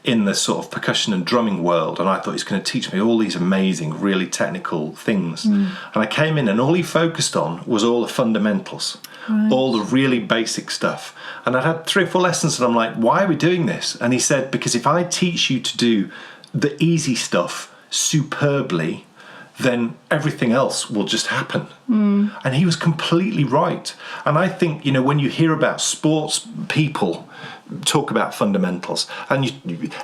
in the sort of percussion and drumming world, and I thought he's going to teach me all these amazing, really technical things. And I came in and all he focused on was all the fundamentals, all the really basic stuff. And I'd had 3 or 4 lessons and I'm like, why are we doing this? And he said, because if I teach you to do the easy stuff superbly, then everything else will just happen. And he was completely right. And I think, you know, when you hear about sports people talk about fundamentals, and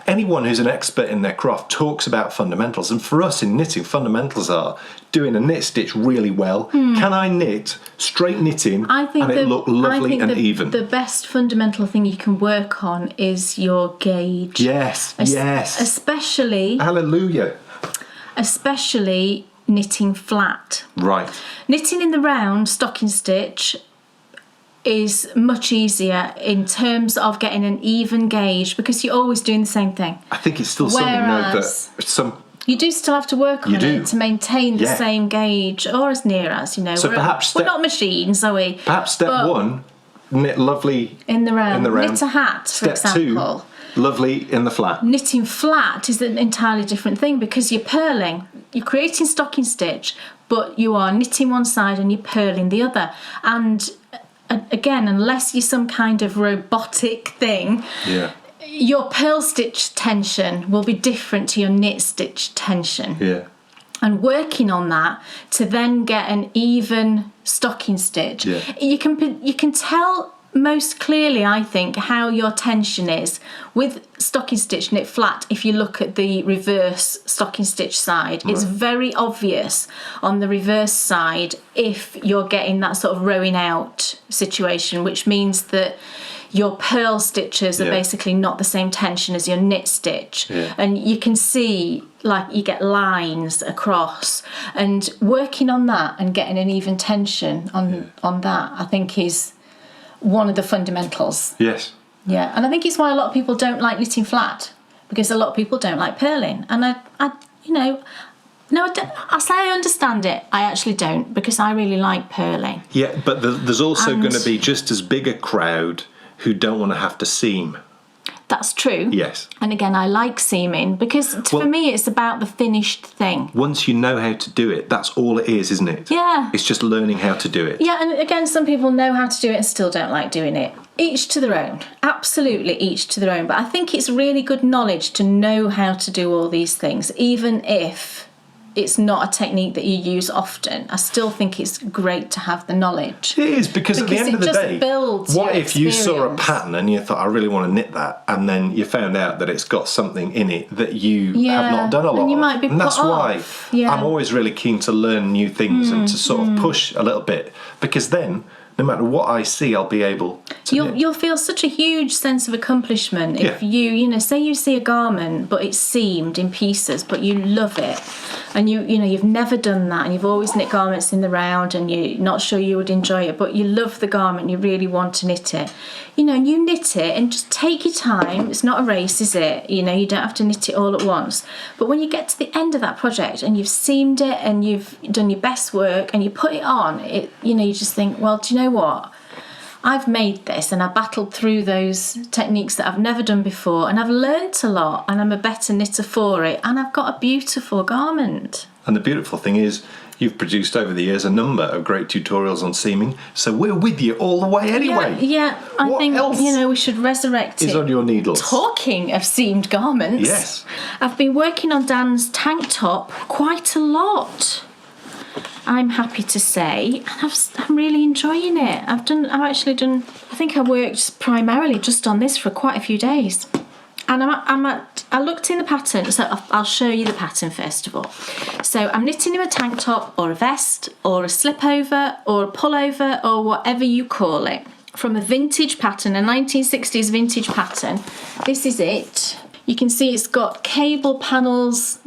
anyone who's an expert in their craft talks about fundamentals, and for us in knitting, fundamentals are doing a knit stitch really well. Can I knit straight knitting and it look lovely and even? The best fundamental thing you can work on is your gauge. Yes. Especially... Hallelujah. Especially knitting flat. Right. Knitting in the round, stocking stitch, is much easier in terms of getting an even gauge because you're always doing the same thing. I think it's still something though that some... You do still have to work on it to maintain the same gauge, or as near as, you know. So we're not machines, are we? Perhaps step 1, knit lovely in the round. Knit a hat, for example. Step 2, lovely in the flat. Knitting flat is an entirely different thing because you're purling. You're creating stocking stitch, but you are knitting one side and you're purling the other. And again, unless you're some kind of robotic thing, your purl stitch tension will be different to your knit stitch tension. And working on that to then get an even stocking stitch, you can tell most clearly, I think, how your tension is with stocking stitch knit flat. If you look at the reverse stocking stitch side, it's very obvious on the reverse side if you're getting that sort of rowing out situation, which means that your purl stitches are basically not the same tension as your knit stitch. And you can see, like, you get lines across, and working on that and getting an even tension on that, I think, is one of the fundamentals. Yes. Yeah, and I think it's why a lot of people don't like knitting flat, because a lot of people don't like purling. And I say I understand it. I actually don't, because I really like purling. Yeah, but there's also going to be just as big a crowd who don't want to have to seam. That's true. Yes. And again, I like seaming because for me it's about the finished thing. Once you know how to do it, that's all it is, isn't it? Yeah. It's just learning how to do it. Yeah, and again, some people know how to do it and still don't like doing it. Each to their own. Absolutely each to their own. But I think it's really good knowledge to know how to do all these things, even if it's not a technique that you use often. I still think it's great to have the knowledge. It is, because at the end of the day, what if you saw a pattern and you thought, I really want to knit that, and then you found out that it's got something in it that you have not done a lot and you might be and that's put why off. I'm always really keen to learn new things and to sort of push a little bit, because then no matter what I see, I'll be able to knit. You'll feel such a huge sense of accomplishment if say you see a garment but it's seamed in pieces, but you love it, and you've never done that, and you've always knit garments in the round, and you're not sure you would enjoy it, but you love the garment, you really want to knit it, and you knit it, and just take your time. It's not a race, is it? You don't have to knit it all at once. But when you get to the end of that project and you've seamed it and you've done your best work and you put it on, you just think, well, do you know what? I've made this, and I battled through those techniques that I've never done before, and I've learnt a lot, and I'm a better knitter for it, and I've got a beautiful garment. And the beautiful thing is, you've produced over the years a number of great tutorials on seaming, so we're with you all the way anyway. Yeah, I think we should resurrect it. Is on your needles. Talking of seamed garments, yes, I've been working on Dan's tank top quite a lot, I'm happy to say, and I'm really enjoying it. I think I worked primarily just on this for quite a few days. And I looked in the pattern, so I'll show you the pattern first of all. So I'm knitting him a tank top or a vest or a slip over or a pullover or whatever you call it, from a vintage pattern, a 1960s vintage pattern. This is it. You can see it's got cable panels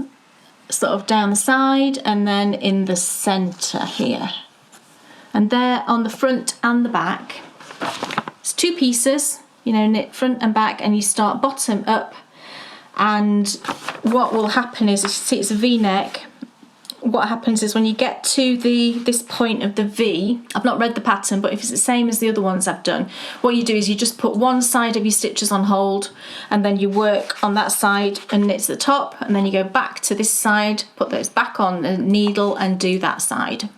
sort of down the side and then in the centre here. And there on the front and the back. It's two pieces, knit front and back, and you start bottom up. And what will happen is, you see it's a V-neck. What happens is when you get to this point of the V, I've not read the pattern, but if it's the same as the other ones I've done, what you do is you just put one side of your stitches on hold, and then you work on that side and knit to the top, and then you go back to this side, put those back on the needle and do that side.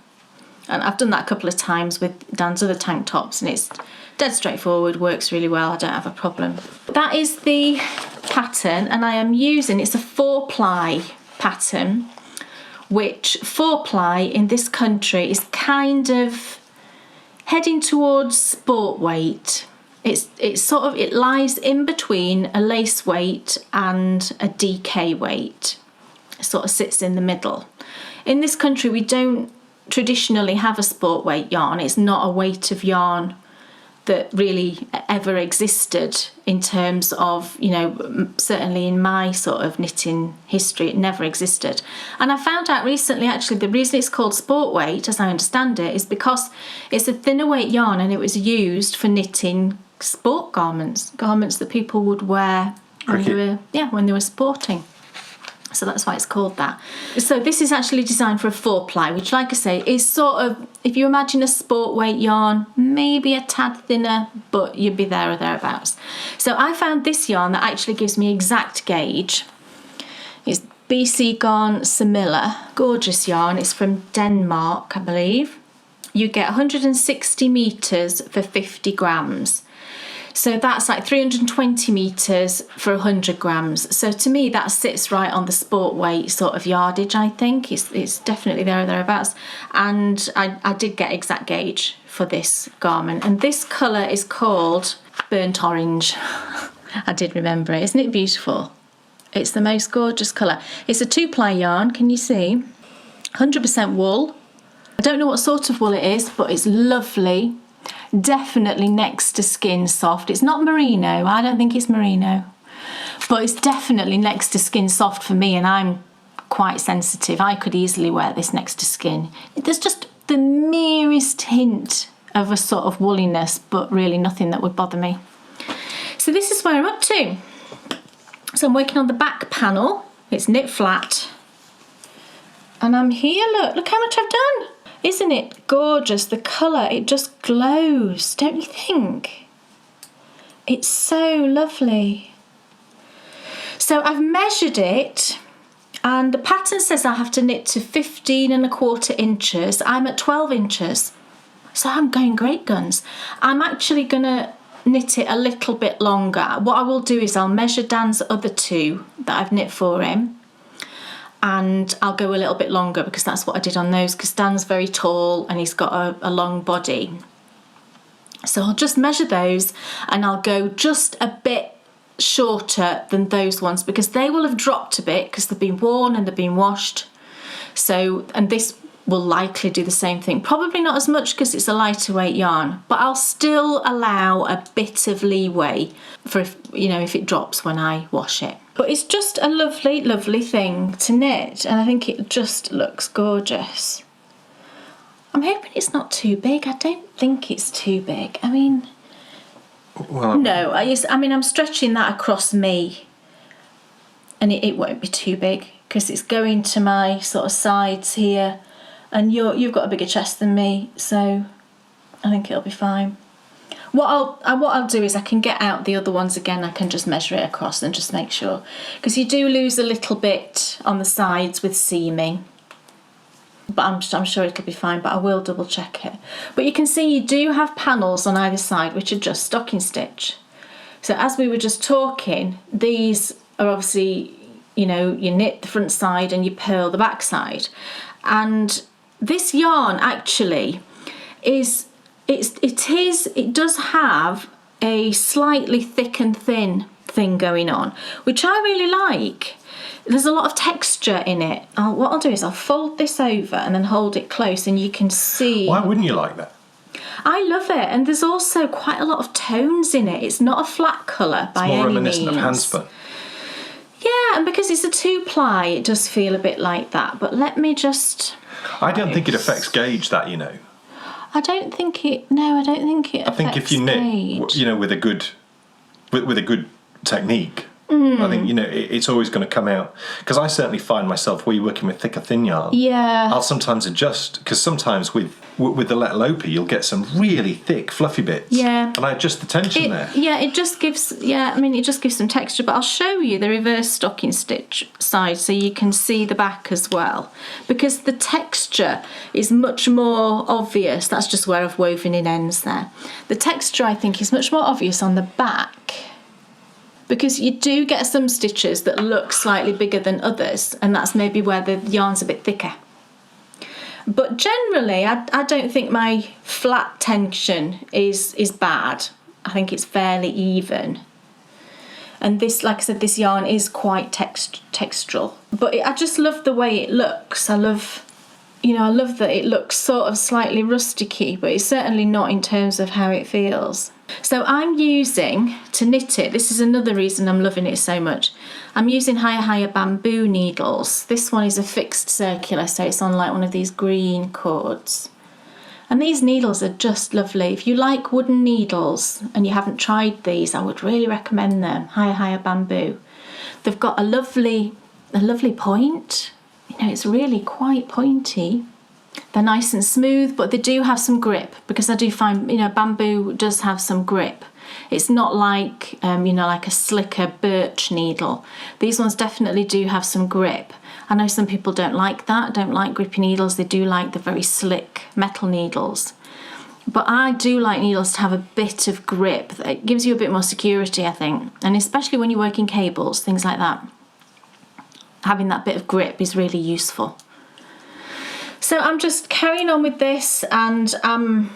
And I've done that a couple of times with Dan's other tank tops, and it's dead straightforward, works really well, I don't have a problem. That is the pattern, and I am using, it's a 4-ply pattern, which 4-ply in this country is kind of heading towards sport weight. It lies in between a lace weight and a DK weight. It sort of sits in the middle. In this country, we don't traditionally have a sport weight yarn. It's not a weight of yarn that really ever existed in terms of, certainly in my sort of knitting history, it never existed. And I found out recently, actually, the reason it's called sport weight, as I understand it, is because it's a thinner weight yarn, and it was used for knitting sport garments that people would wear when they were sporting. So that's why it's called that. So this is actually designed for a 4-ply, which, like I say, is sort of, if you imagine a sport weight yarn, maybe a tad thinner, but you'd be there or thereabouts. So I found this yarn that actually gives me exact gauge. It's BC Garn Samilla, gorgeous yarn. It's from Denmark, I believe. You get 160 metres for 50 grams. So that's like 320 metres for 100 grams. So to me, that sits right on the sport weight sort of yardage, I think. It's definitely there or thereabouts. And I did get exact gauge for this garment. And this colour is called Burnt Orange. I did remember it. Isn't it beautiful? It's the most gorgeous colour. It's a 2-ply yarn, can you see? 100% wool. I don't know what sort of wool it is, but it's lovely. Definitely next to skin soft. It's not merino. I don't think it's merino, but it's definitely next to skin soft for me, and I'm quite sensitive. I could easily wear this next to skin. There's just the merest hint of a sort of woolliness, but really nothing that would bother me. So this is where I'm up to. So I'm working on the back panel. It's knit flat, and I'm here. Look how much I've done. Isn't it gorgeous? The colour, it just glows, don't you think? It's so lovely. So I've measured it, and the pattern says I have to knit to 15¼ inches. I'm at 12 inches, so I'm going great guns. I'm actually going to knit it a little bit longer. What I will do is I'll measure Dan's other 2 that I've knit for him, and I'll go a little bit longer because that's what I did on those, because Dan's very tall and he's got a long body. So I'll just measure those, and I'll go just a bit shorter than those ones because they will have dropped a bit because they've been worn and they've been washed. So, and this will likely do the same thing. Probably not as much because it's a lighter weight yarn, but I'll still allow a bit of leeway for if it drops when I wash it. But it's just a lovely, lovely thing to knit, and I think it just looks gorgeous. I'm hoping it's not too big. I don't think it's too big. I mean, no, I'm stretching that across me, and it won't be too big because it's going to my sort of sides here, and you've got a bigger chest than me, so I think it'll be fine. What I'll do is I can get out the other ones again. I can just measure it across and just make sure, because you do lose a little bit on the sides with seaming. But I'm sure it'll be fine, but I will double check it. But you can see you do have panels on either side which are just stocking stitch. So as we were just talking, these are obviously, you knit the front side and you purl the back side. And this yarn actually it does have a slightly thick and thin thing going on, which I really like. There's a lot of texture in it. What I'll do is I'll fold this over and then hold it close, and you can see. Why wouldn't you like that? I love it, and there's also quite a lot of tones in it. It's not a flat colour by any means. More reminiscent of handspun. Yeah, and because it's a 2-ply, it does feel a bit like that. But let me just. I don't think it affects gauge, that. I don't think it. No, I don't think it. I think if you knit, gauge. with a good technique. I think, it's always going to come out. Because I certainly find myself, where you're working with thick or thin yarn, I'll sometimes adjust. Because sometimes with the Little Opal, you'll get some really thick, fluffy bits. Yeah. And I adjust the tension there. Yeah, it just gives some texture. But I'll show you the reverse stocking stitch side so you can see the back as well. Because the texture is much more obvious. That's just where I've woven in ends there. The texture, I think, is much more obvious on the back. Because you do get some stitches that look slightly bigger than others, and that's maybe where the yarn's a bit thicker. But generally, I don't think my flat tension is bad. I think it's fairly even. And this, like I said, this yarn is quite textural. But I just love the way it looks. I love that it looks sort of slightly rusticy, but it's certainly not in terms of how it feels. So I'm using, to knit it, this is another reason I'm loving it so much, I'm using higher bamboo needles. This one is a fixed circular, so it's on like one of these green cords. And these needles are just lovely. If you like wooden needles and you haven't tried these, I would really recommend them, higher bamboo. They've got a lovely point. It's really quite pointy. They're nice and smooth, but they do have some grip, because I do find, bamboo does have some grip. It's not like, like a slicker birch needle. These ones definitely do have some grip. I know some people don't like that, don't like grippy needles. They do like the very slick metal needles. But I do like needles to have a bit of grip. It gives you a bit more security, I think. And especially when you're working cables, things like that. Having that bit of grip is really useful. So I'm just carrying on with this, and I'm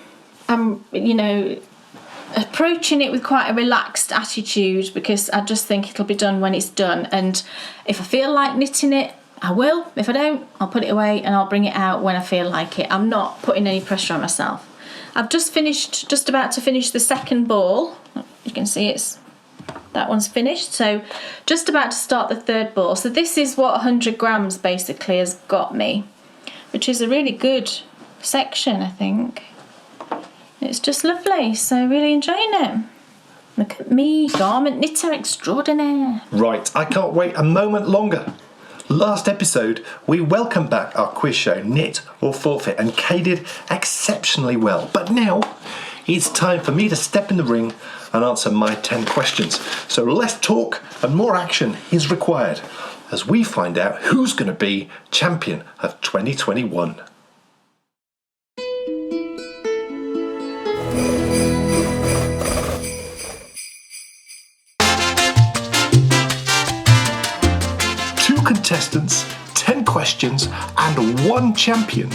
approaching it with quite a relaxed attitude, because I just think it'll be done when it's done. And if I feel like knitting it, I will. If I don't, I'll put it away and I'll bring it out when I feel like it. I'm not putting any pressure on myself. I've just about to finish the second ball. You can see that one's finished, so just about to start the third ball. So this is what 100 grams basically has got me, which is a really good section, I think. It's just lovely, so really enjoying it. Look at me, garment knitter extraordinaire. Right, I can't wait a moment longer. Last episode, we welcomed back our quiz show, Knit or Forfeit, and Kay did exceptionally well. But now, it's time for me to step in the ring and answer my 10 questions. So less talk and more action is required as we find out who's going to be champion of 2021. Contestants, 10 questions, and 1 champion.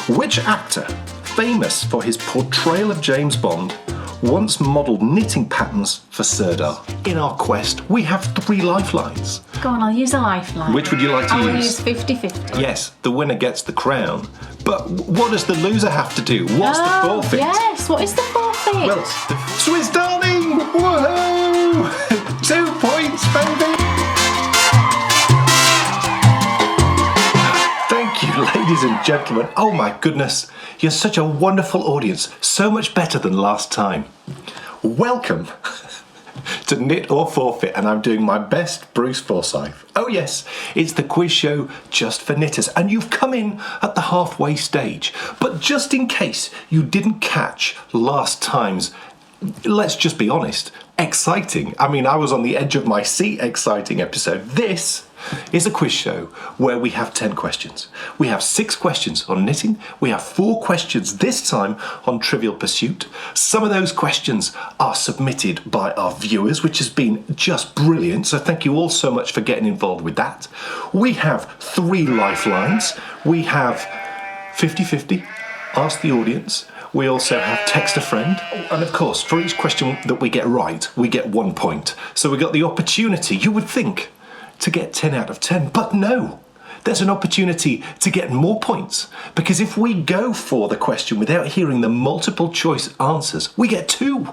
Which actor, famous for his portrayal of James Bond, once modelled knitting patterns for Sirdar. In our quest, we have 3 lifelines. Go on, I'll use a lifeline. Which would you like to I will use? use 50-50. Yes, the winner gets the crown. But what does the loser have to do? What's the forfeit? Yes, what is the forfeit? Well, Swiss darling! Woohoo! 2 points, baby! Thank you, ladies and gentlemen. Oh my goodness, you're such a wonderful audience. So much better than last time. Welcome to Knit or Forfeit, and I'm doing my best Bruce Forsyth. Oh yes, it's the quiz show just for knitters, and you've come in at the halfway stage. But just in case you didn't catch last time's, let's just be honest, exciting, I mean I was on the edge of my seat exciting episode, this is a quiz show where we have 10 questions. We have 6 questions on knitting. We have 4 questions this time on Trivial Pursuit. Some of those questions are submitted by our viewers, which has been just brilliant. So thank you all so much for getting involved with that. We have 3 lifelines. We have 50-50, ask the audience. We also have text a friend. And of course, for each question that we get right, we get 1 point. So we got the opportunity, you would think, to get 10 out of 10, but no, there's an opportunity to get more points, because if we go for the question without hearing the multiple choice answers, we get 2.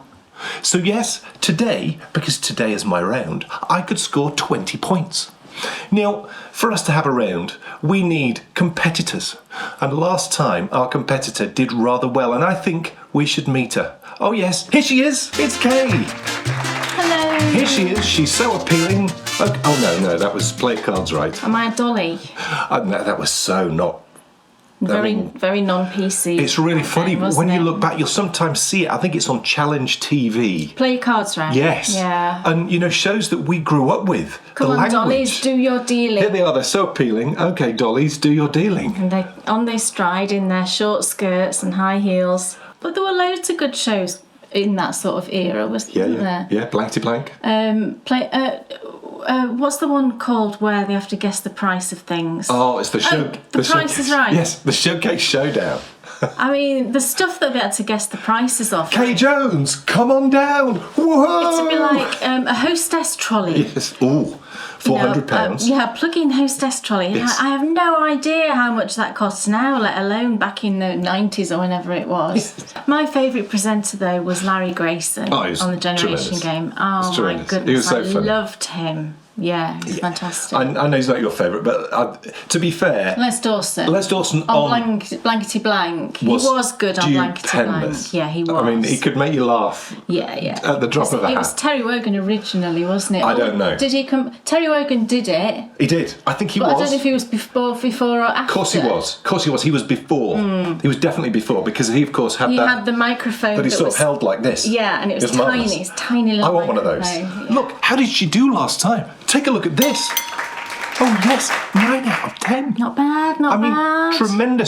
So yes, today, because today is my round, I could score 20 points. Now, for us to have a round, we need competitors, and last time our competitor did rather well, and I think we should meet her. Oh yes, here she is, it's Kay. Hello. Here she is, she's so appealing. Oh no, that was play cards right. Am I a dolly? No, that was so not. Very non-PC. It's really funny, but when wasn't you it? look back, you'll sometimes see it. I think it's on Challenge TV. Play your cards right. Yes. Yeah. And, you know, shows that we grew up with. Come the on, language. dollies, do your dealing. Here they are, they're so appealing. Okay, dollies, do your dealing. And they on their stride in their short skirts and high heels. But there were loads of good shows in that sort of era, wasn't there? Yeah, blankety blank. What's the one called where they have to guess the price of things? Oh, it's the show. The Price is Right. Yes, the Showcase Showdown. I mean, the stuff that they had to guess the prices of. Kay Jones, come on down. Whoa! It'd be like a hostess trolley. Yes. Ooh, £400. Yeah, plug-in hostess trolley. Yes. I have no idea how much that costs now, let alone back in the 90s or whenever it was. My favourite presenter, though, was Larry Grayson Oh, he was on the Generation tremendous. Game. Oh, my Tremendous. goodness. He was so I funny. loved him. Yeah, he's fantastic. I know he's not your favourite, but to be fair, Les Dawson. Les Dawson on Blankety Blank. He was good on Blankety stupendous. Blank. Yeah, he was. I mean, he could make you laugh. Yeah. At the drop of a hat. It was Terry Wogan originally, wasn't it? I don't know. Did he come? Terry Wogan did it. He did. I think he But was. I don't know if he was before or after. Of course he was. Of course he was. He was before. He was definitely before, because he, of course, had He that. had the microphone that he sort was, of held like this. Yeah, and it was marvellous. tiny. It's tiny little I want one of those. microphone, yeah. Look, how did she do last time? Take a look at this. Oh yes, 9 out of 10. Not bad, not I mean, bad.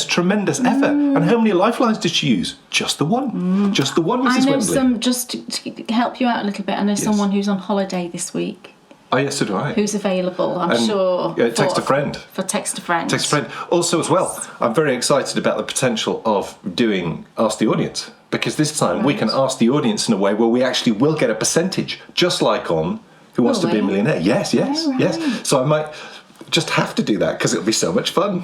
tremendous effort. And how many lifelines did she use? Just the one. Just the one, Mrs. I know Wembley. some, just to help you out a little bit, I know someone who's on holiday this week. Oh yes, so do I. Who's available, I'm And, sure. yeah, text a friend. For text a friend. Text a friend. Also, as well, I'm very excited about the potential of doing Ask the Audience, because this time we can ask the audience in a way where we actually will get a percentage, just like on Who Wants to Be a Millionaire. Yes. So I might just have to do that because it'll be so much fun.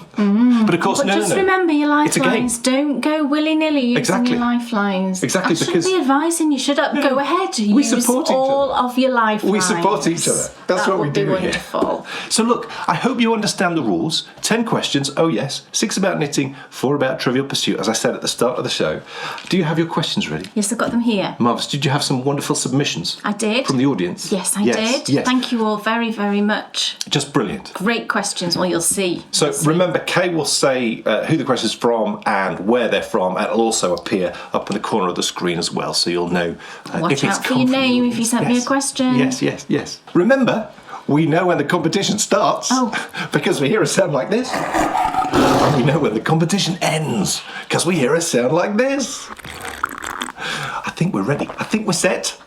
But of course, But no. just remember your It's a game. lifelines. Don't go willy-nilly using Exactly. your lifelines. Exactly, I shouldn't because- be advising you. Should go ahead. We Use support each all of your lifelines. We support each other. That's what we do That would be here. wonderful. So look, I hope you understand the rules. 10 questions, oh yes, 6 about knitting, 4 about Trivial Pursuit, as I said at the start of the show. Do you have your questions ready? Yes, I've got them here. Marvellous. Did you have some wonderful submissions? I did. From the audience? Yes, I did. Yes. Thank you all very, very much. Just brilliant. Great questions. Well, you'll see. So remember, Kay will say who the question's from and where they're from, and it'll also appear up in the corner of the screen as well, so you'll know Watch if it's out for come your from the name if audience. you sent me a question. Yes. Remember, we know when the competition starts because we hear a sound like this, and we know when the competition ends because we hear a sound like this. I think we're ready. I think we're set.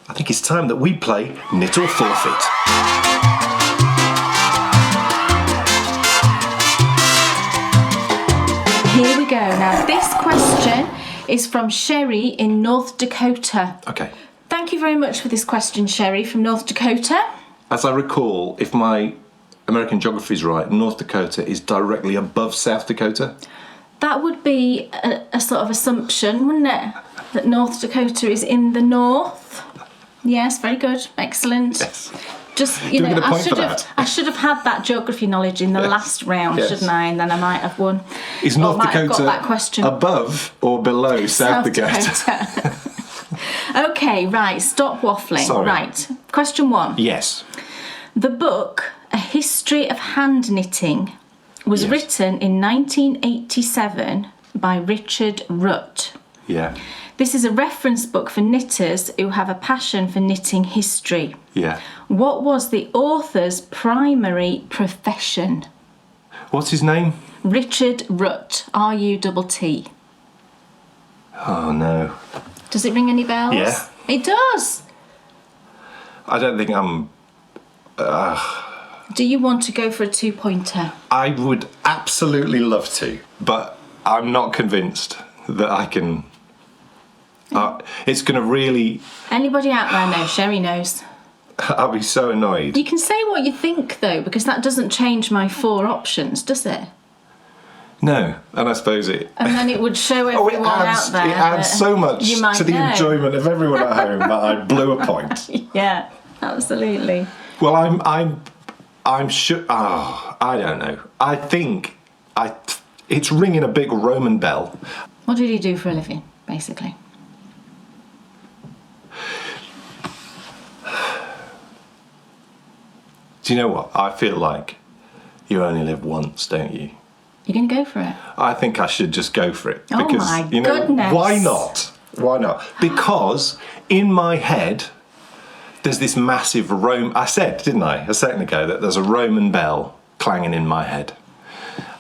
I think it's time that we play Knit or Forfeit. Here we go. Now, this question is from Sherry in North Dakota. Okay. Thank you very much for this question, Sherry from North Dakota. As I recall, if my American geography is right, North Dakota is directly above South Dakota. That would be a sort of assumption, wouldn't it? That North Dakota is in the north. Yes, very good. Excellent. Yes. Just, Do we get a point for that? I should have had that geography knowledge in the last round, shouldn't I? And then I might have won. Is North Dakota that question. above or below South Dakota? Okay, right, stop waffling. Sorry. Right, question 1. Yes. The book, A History of Hand Knitting, was written in 1987 by Richard Rutt. Yeah. This is a reference book for knitters who have a passion for knitting history. Yeah. What was the author's primary profession? What's his name? Richard Rutt, R-U-T-T. Oh, no. Does it ring any bells? Yeah. It does. I don't think I'm... Do you want to go for a 2-pointer? I would absolutely love to, but I'm not convinced that I can... it's going to really... Anybody out there knows? Sherry knows. I'll be so annoyed. You can say what you think, though, because that doesn't change my 4 options, does it? No, and I suppose it... And then it would show everyone out there. It adds so much you might to the know. enjoyment of everyone at home that I blew a point. Yeah, absolutely. Well, I'm sure... I don't know. I think it's ringing a big Roman bell. What did he do for a living, basically? Do you know what? I feel like you only live once, don't you? You're going to go for it? I think I should just go for it. Oh Because, my you know, goodness. why not? Why not? Because in my head, there's this massive I said, didn't I, a second ago, that there's a Roman bell clanging in my head.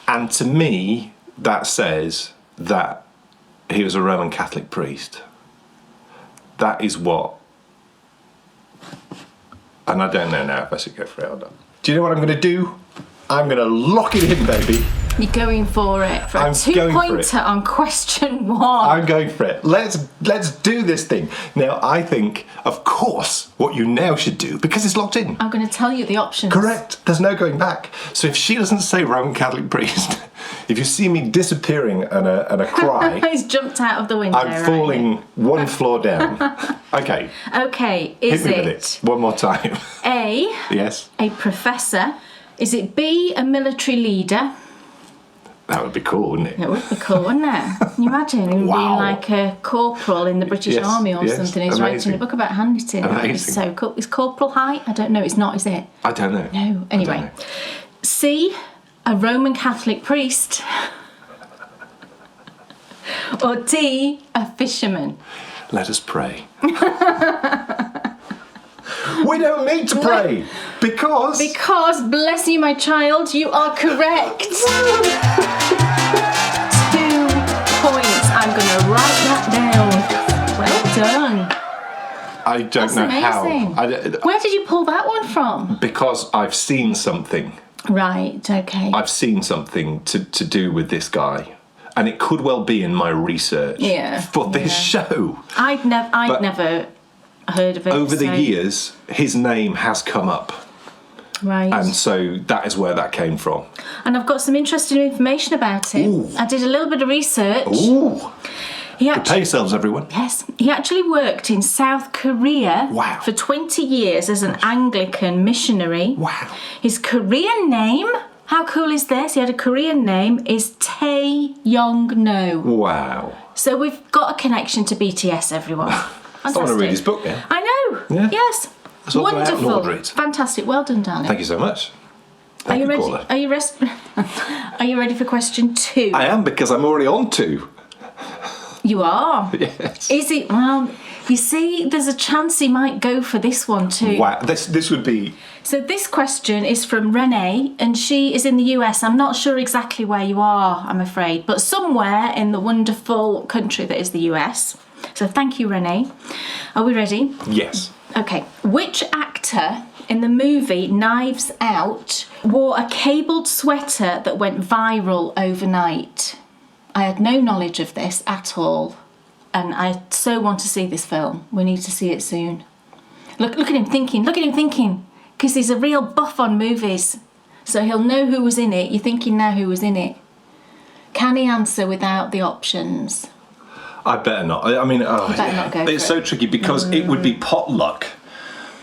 And to me, that says that he was a Roman Catholic priest. That is what... And I don't know now if I should go for it or not. Do you know what I'm going to do? I'm going to lock it in, baby. You're going for it for a I'm going for it. 2-pointer on question 1. I'm going for it. Let's do this thing. Now, I think, of course, what you now should do, because it's locked in. I'm going to tell you the options. Correct. There's no going back. So if she doesn't say Roman Catholic priest, if you see me disappearing and a cry, He's jumped out of the window. I'm falling one floor down. Okay. Okay, is Hit me with it one more time. A, Yes. a professor? Is it B, a military leader? That would be cool, wouldn't it? It would be cool, wouldn't it? Can you imagine him being Wow. like a corporal in the British Yes, Army or yes, something? He's writing amazing. a book about hand knitting. That would be Amazing. so cool. Is corporal high? I don't know. It's not, is it? I don't know. No. Anyway. I don't know. C, a Roman Catholic priest. Or D, a fisherman. Let us pray. We don't need to pray because... Because, bless you, my child, you are correct. 2 points. I'm going to write that down. Well done. I don't That's know amazing. how. Where did you pull that one from? Because I've seen something. Right, okay. I've seen something to do with this guy. And it could well be in my research for this show. I'd never heard of it. Over the years, his name has come up. Right. And so that is where that came from. And I've got some interesting information about him. Ooh. I did a little bit of research. Ooh. He Prepare actually, yourselves, everyone. yes, he actually worked in South Korea Wow. for 20 years as an Anglican missionary. Wow. His Korean name, how cool is this? He had a Korean name, is Tae Yong No. Wow. So we've got a connection to BTS, everyone. I want to read his book now. I know. Yeah. Yes. Let's all go out and Wonderful. order it. Fantastic. Well done, darling. Thank you so much. Are you ready? caller. Are you Are you ready for question 2? I am, because I'm already on 2. You are. Yes. Is it? Well, you see, there's a chance he might go for this one too. Wow. This would be... So this question is from Renee, and she is in the US. I'm not sure exactly where you are, I'm afraid, but somewhere in the wonderful country that is the US. So thank you, Renee. Are we ready? Yes. Okay. Which actor in the movie Knives Out wore a cabled sweater that went viral overnight? I had no knowledge of this at all. and I so want to see this film. We need to see it soon. Look at him thinking. Look at him thinking. Because he's a real buff on movies. So he'll know who was in it. You're thinking now who was in it. Can he answer without the options? I better not. I mean, better not go it's for so it. tricky because it would be potluck.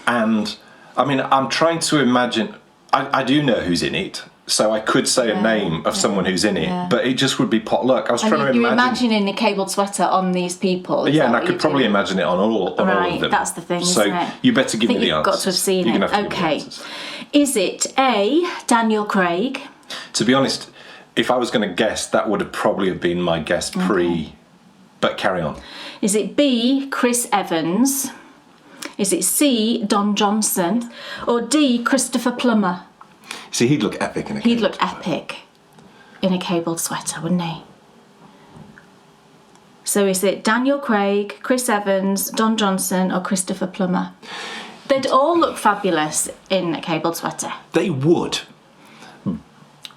And, I mean, I'm trying to imagine... I do know who's in it. So I could say a name of someone who's in it, but it just would be potluck. I was trying to imagine... You're imagining a cabled sweater on these people. Yeah, and I could probably imagine it on all of them. Right, that's the thing, isn't it? So you better give me the answers. You've got to have seen You're it. gonna have to give me the Okay. answers. Is it A, Daniel Craig? To be honest, if I was going to guess, that would have probably have been my guess pre... But carry on. Is it B, Chris Evans? Is it C, Don Johnson? Or D, Christopher Plummer? See, he'd look epic in a He'd look epic in a cabled sweater, wouldn't he? So is it Daniel Craig, Chris Evans, Don Johnson, or Christopher Plummer? They'd all look fabulous in a cabled sweater. They would.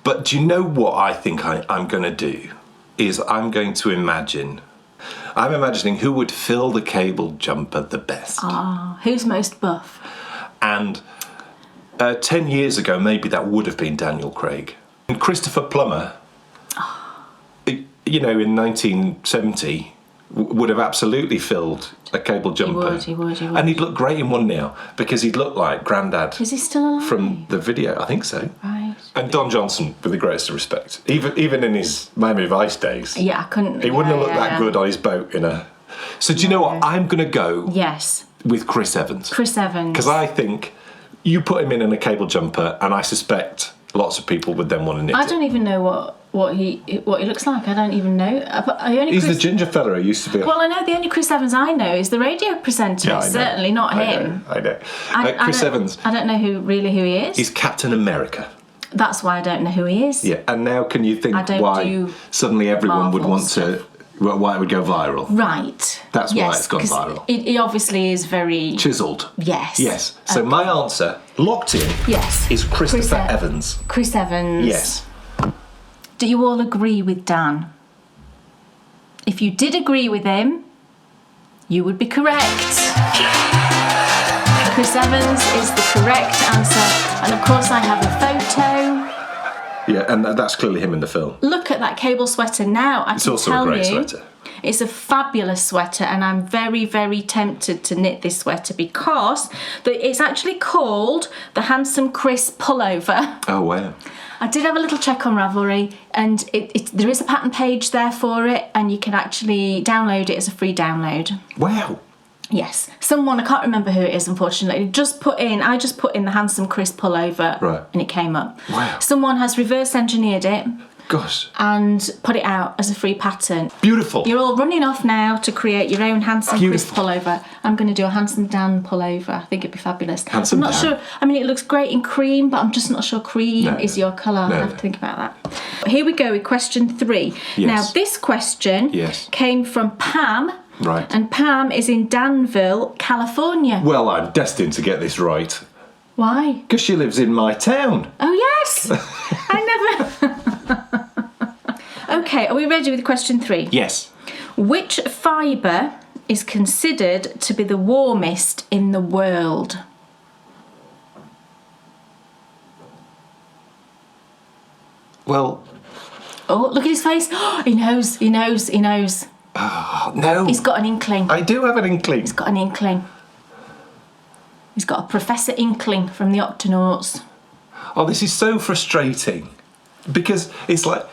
But do you know what I think I'm going to do? Is I'm going to imagine... I'm imagining who would fill the cabled jumper the best. Who's most buff? And 10 years ago, maybe that would have been Daniel Craig. And Christopher Plummer, you know, in 1970, would have absolutely filled a cable jumper. He would. And he'd look great in one now, because he'd look like Grandad. Is he still alive? From the video, I think so. Right. And Don Johnson, with the greatest of respect, even in his Miami Vice days, Yeah, I couldn't... he wouldn't have looked that good on his boat in a... So do you know what? I'm going to go with Chris Evans. Chris Evans. Because I think you put him in a cable jumper, and I suspect lots of people would then want to knit I don't even know what he looks like. I don't even know. He's the ginger fella who used to be... Well, I know the only Chris Evans I know is the radio presenter. Yeah, I know. Certainly not him. I know. Chris Evans. I don't know who he is. He's Captain America. That's why I don't know who he is. Yeah, and now can you think why suddenly everyone would want to... Well, why it would go viral? Right. That's why it's gone viral. It obviously is very... Chiseled. Yes. Yes. So my answer, locked in, is Christopher Evans. Chris Evans. Yes. Do you all agree with Dan? If you did agree with him, you would be correct. Chris Evans is the correct answer. And of course I have a photo. Yeah, and that's clearly him in the film. Look at that cable sweater now. It's also a great sweater. It's a fabulous sweater, and I'm very, very tempted to knit this sweater because it's actually called the Handsome Chris Pullover. Oh, wow. I did have a little check on Ravelry, and there is a pattern page there for it, and you can actually download it as a free download. Wow. Yes. Someone, I can't remember who it is, unfortunately, I just put in the Handsome Chris Pullover, right, and it came up. Wow. Someone has reverse engineered it. Gosh. And put it out as a free pattern. Beautiful. You're all running off now to create your own Handsome Chris pullover. I'm going to do a Handsome Dan pullover. I think it'd be fabulous. Handsome I'm not sure. I mean, it looks great in cream, but I'm just not sure cream is your colour. I have to think about that. Here we go with question 3. Yes. Now, this question came from Pam. Right. And Pam is in Danville, California. Well, I'm destined to get this right. Why? Because she lives in my town. Oh, yes. I never... Okay, are we ready with question 3? Yes. Which fibre is considered to be the warmest in the world? Well... Oh, look at his face. He knows. Oh, no. He's got an inkling. I do have an inkling. He's got an inkling. He's got a Professor Inkling from the Octonauts. Oh, this is so frustrating. Because it's like...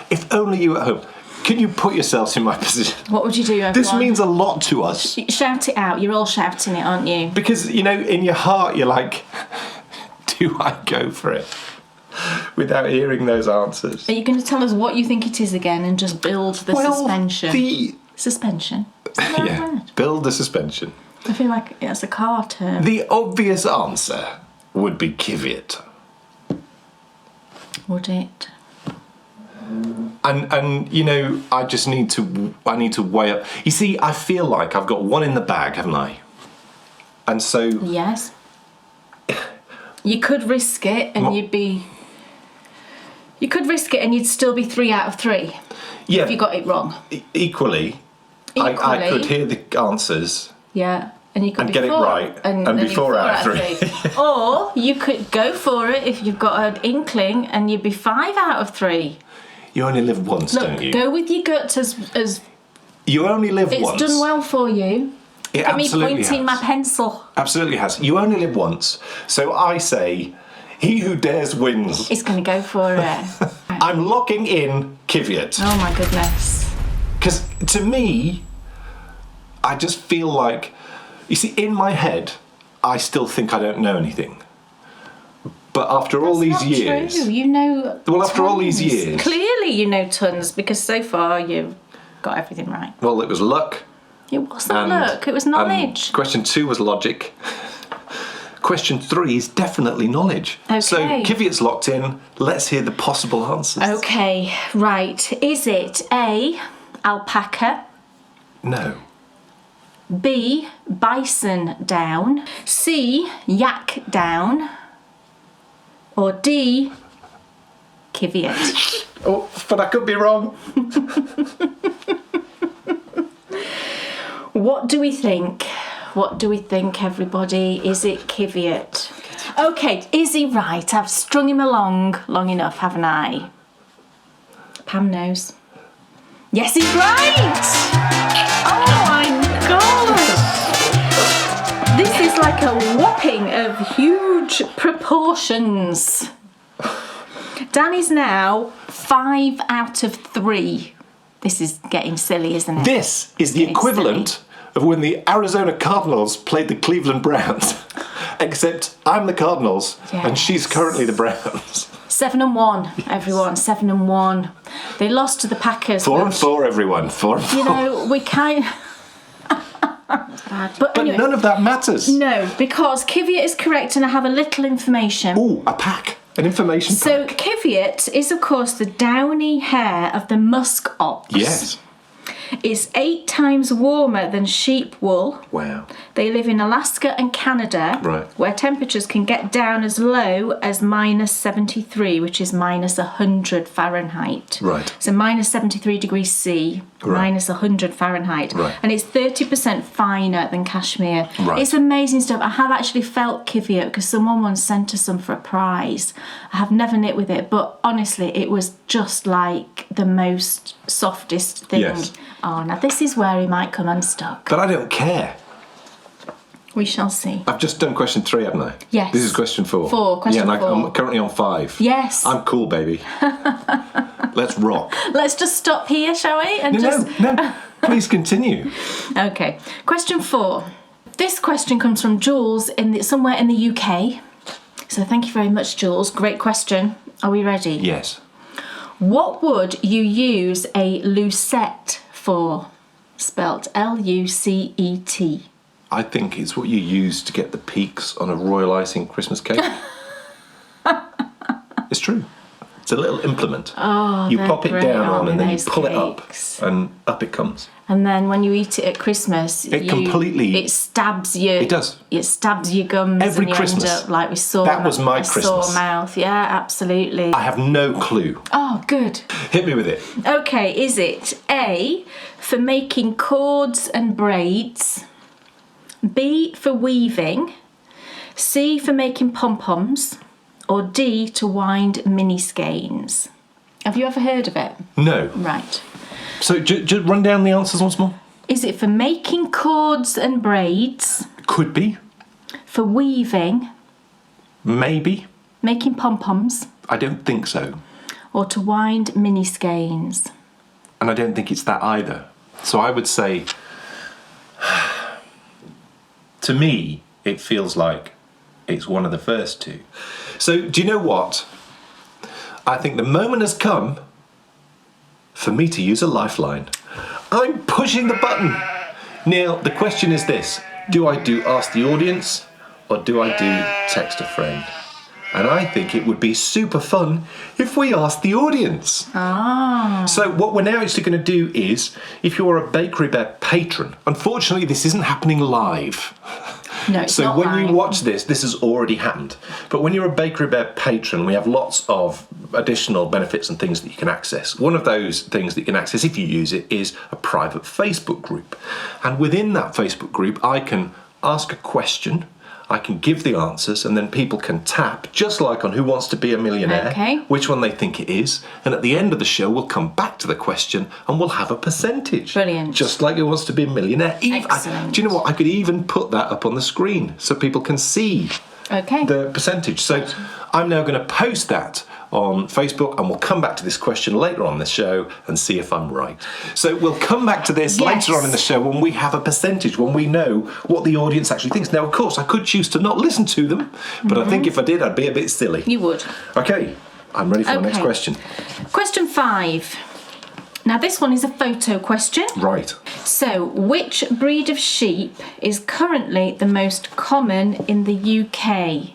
If only you at home... Can you put yourselves in my position? What would you do, everyone? This means a lot to us. Shout it out. You're all shouting it, aren't you? Because, you know, in your heart, you're like, do I go for it? Without hearing those answers. Are you going to tell us what you think it is again and just build the suspension? Suspension? Yeah, build the suspension. I feel like it's a car term. The obvious answer would be Kiviot. Would it? And you know, I need to weigh up. You see, I feel like I've got one in the bag, haven't I? And so... Yes. You could risk it and You could risk it and you'd still be 3 out of 3. Yeah. If you got it wrong. Equally, I could hear the answers Yeah. And you could and get it right, and be 4 out of 3. Or you could go for it if you've got an inkling and you'd be 5 out of 3. You only live once, don't you? Go with your gut as You only live once. It's done well for you. It Look at me absolutely pointing has. my pencil. Absolutely has. You only live once. So I say, he who dares wins. It's going to go for it. I'm locking in Kiviot. Oh my goodness. Because to me, I just feel like, you see, in my head, I still think I don't know anything. But after all these Not years... true. You know Well, after all these tons. years... Clearly you know tons, because so far you've got everything right. Well, it was luck. It wasn't luck, it was knowledge. Question 2 was logic. Question 3 is definitely knowledge. Okay. So Kiviot's locked in. Let's hear the possible answers. Okay, right. Is it A, alpaca, No. B, bison down, C, yak down, or D, Kiviot? Oh, but I could be wrong. What do we think? What do we think, everybody? Is it Kiviot? Okay, is he right? I've strung him along long enough, haven't I? Pam knows. Yes, he's right! Oh my god! This is like a whopping of huge proportions. Danny's now 5 out of 3. This is getting silly, isn't it? This is the Getting equivalent of when the Arizona Cardinals played the Cleveland Browns. Except I'm the Cardinals and she's currently the Browns. 7-1, everyone. 7-1. They lost to the Packers. 4-4, everyone. 4-4. You know, we kind. But anyway, none of that matters. no, because Kiviot is correct, and I have a little information. Ooh, a pack. An information So pack. Kiviot is, of course, the downy hair of the musk ox. Yes. It's 8 times warmer than sheep wool. Wow. They live in Alaska and Canada, Right. where temperatures can get down as low as -73, which is -100 Fahrenheit. Right. So -73 degrees C, Right. -100 Fahrenheit. Right. And it's 30% finer than cashmere. Right. It's amazing stuff. I have actually felt Kiviot because someone once sent us some for a prize. I have never knit with it, but honestly, it was just like the most softest thing. Yes. Oh, now this is where he might come unstuck. But I don't care. We shall see. I've just done question 3, haven't I? Yes. This is question 4. 4, question yeah, and 4. I'm currently on 5. Yes. I'm cool, baby. Let's rock. Let's just stop here, shall we? And No. Please continue. Okay. Question 4. This question comes from Jules somewhere in the UK. So thank you very much, Jules. Great question. Are we ready? Yes. What would you use a lucette for? Spelt Lucet. I think it's what you use to get the peaks on a royal icing Christmas cake. It's true. It's a little implement. Oh, you they're pop it great, down aren't on and then you those pull cakes? it up and up it comes. And then when you eat it at Christmas, It stabs you. It does. It stabs your gums. Every and you Christmas. End up like we saw. That was my a Christmas. Sore mouth. Yeah, absolutely. I have no clue. Oh, good. Hit me with it. Okay, is it A, for making cords and braids, B, for weaving, C, for making pom-poms, or D, to wind mini skeins? Have you ever heard of it? No. Right. So just run down the answers once more. Is it for making cords and braids, Could be. for weaving, Maybe. making pom-poms, I don't think so. or to wind mini skeins? And I don't think it's that either. So I would say, to me, it feels like it's one of the first two. So do you know what? I think the moment has come for me to use a lifeline. I'm pushing the button. Neil, the question is this. Do I do ask the audience or do I do text a friend? And I think it would be super fun if we asked the audience. Ah. So what we're now actually going to do is, if you're a Bakery Bear patron, unfortunately this isn't happening live. No, it's So not when you live. watch this has already happened. But when you're a Bakery Bear patron, we have lots of additional benefits and things that you can access. One of those things that you can access if you use it is a private Facebook group. And within that Facebook group, I can ask a question, I can give the answers, and then people can tap, just like on Who Wants to Be a Millionaire, which one they think it is. And at the end of the show, we'll come back to the question and we'll have a percentage. Brilliant. Just like Who Wants to Be a Millionaire. Excellent. Do you know what? I could even put that up on the screen so people can see the percentage. So I'm now going to post that on Facebook, and we'll come back to this question later on the show and see if I'm right. So we'll come back to this later on in the show when we have a percentage, when we know what the audience actually thinks. Now, of course, I could choose to not listen to them, but I think if I did, I'd be a bit silly. You would. Okay, I'm ready for the next question. Question 5. Now, this one is a photo question. Right. So, which breed of sheep is currently the most common in the UK?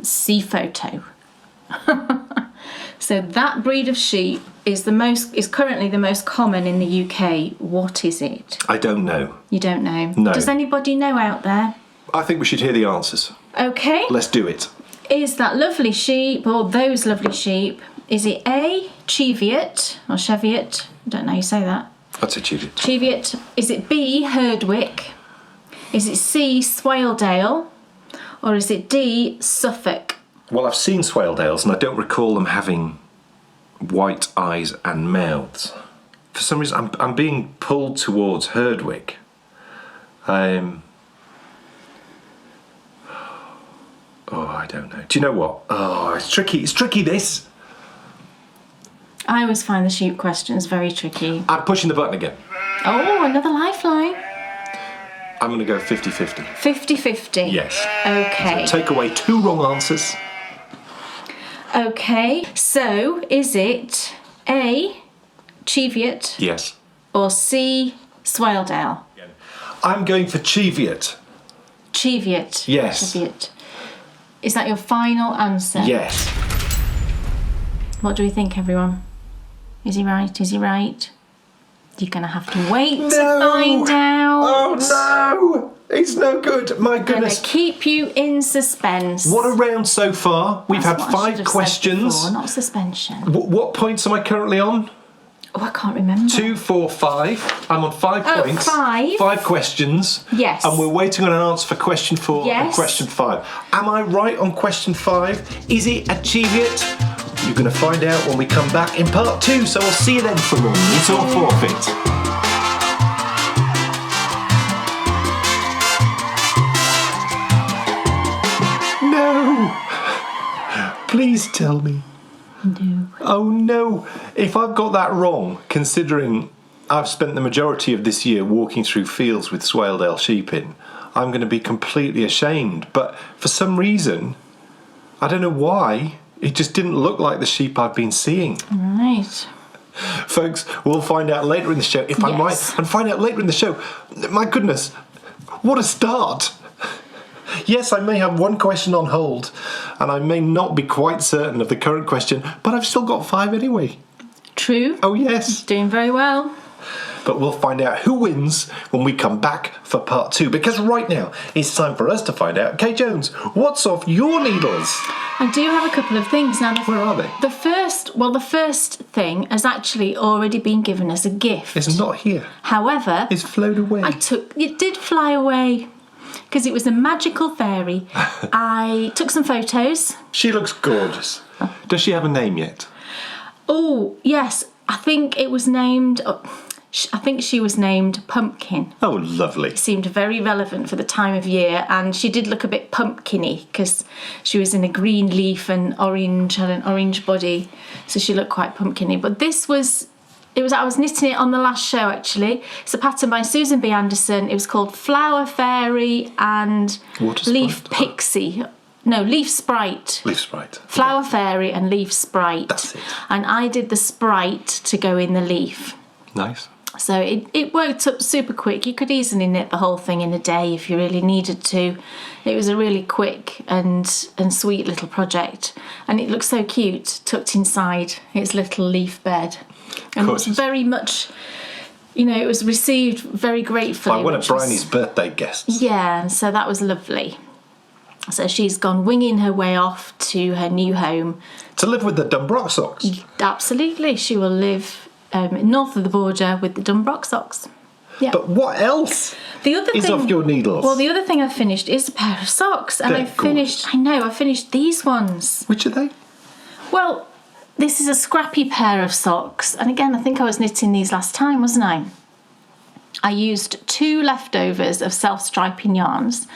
See photo. So that breed of sheep is currently the most common in the UK. What is it? I don't know. You don't know? No. Does anybody know out there? I think we should hear the answers. Okay. Let's do it. Is that lovely sheep, or those lovely sheep, is it A, Cheviot, or Cheviot? I don't know how you say that. I'd say Cheviot. Cheviot. Is it B, Herdwick? Is it C, Swaledale? Or is it D, Suffolk? Well, I've seen Swaledales and I don't recall them having white eyes and mouths. For some reason, I'm being pulled towards Herdwick. Oh, I don't know. Do you know what? Oh, it's tricky. It's tricky, this. I always find the sheep questions very tricky. I'm pushing the button again. Oh, another lifeline. I'm going to go 50-50. 50-50? Yes. Okay. So take away 2 wrong answers. Okay, so is it A, Cheviot? Yes. Or C, Swaledale? I'm going for Cheviot. Cheviot? Yes. Cheviot. Is that your final answer? Yes. What do we think, everyone? Is he right? Is he right? You're going to have to wait to find out. Oh, no! It's no good. My goodness. Going to keep you in suspense. What a round so far. We've That's had what I should 5 have questions. said before, not suspension. What points am I currently on? Oh, I can't remember. 2, 4, 5. I'm on 5 points. 5? 5 questions. Yes. And we're waiting on an answer for question 4 and Yes. question 5. Am I right on question 5? Is it a Cheviot? You're going to find out when we come back in part 2. So I'll see you then for more. It's all Forfeit. Please tell me. No. Oh no. If I've got that wrong, considering I've spent the majority of this year walking through fields with Swaledale sheep in, I'm going to be completely ashamed. But for some reason, I don't know why, it just didn't look like the sheep I've been seeing. Right. Folks, we'll find out later in the show if I'm right, and find out later in the show. My goodness, what a start. Yes, I may have 1 question on hold, and I may not be quite certain of the current question, but I've still got 5 anyway. True. Oh, yes. Doing very well. But we'll find out who wins when we come back for part 2, because right now it's time for us to find out. Kay Jones, what's off your needles? I do have a couple of things now. Where are they? The first thing has actually already been given as a gift. It's not here. However, It's flown away. it did fly away because it was a magical fairy. I took some photos. She looks gorgeous. Does she have a name yet? Oh, yes. I think it was named... I think she was named Pumpkin. Oh, lovely. Seemed very relevant for the time of year, and she did look a bit pumpkin-y because she was in a green leaf and orange, had an orange body, so she looked quite pumpkin-y. But I was knitting it on the last show, actually. It's a pattern by Susan B. Anderson. It was called Flower Fairy and Leaf Pixie. No, Leaf Sprite. Leaf Sprite. Flower Fairy and Leaf Sprite. That's it. And I did the Sprite to go in the leaf. Nice. So it worked up super quick. You could easily knit the whole thing in a day if you really needed to. It was a really quick and sweet little project. And it looks so cute, tucked inside its little leaf bed. And it's very much, it was received very gratefully. Like one of Bryony's birthday guests. Yeah, so that was lovely. So she's gone winging her way off to her new home. To live with the Dunbrock socks? Absolutely. She will live north of the border with the Dunbrock socks. Yeah. But what else is off your needles? Well, the other thing I finished is a pair of socks. And I finished these ones. Which are they? Well, this is a Scrappy pair of socks. And again, I think I was knitting these last time, wasn't I? I used 2 leftovers of self-striping yarns.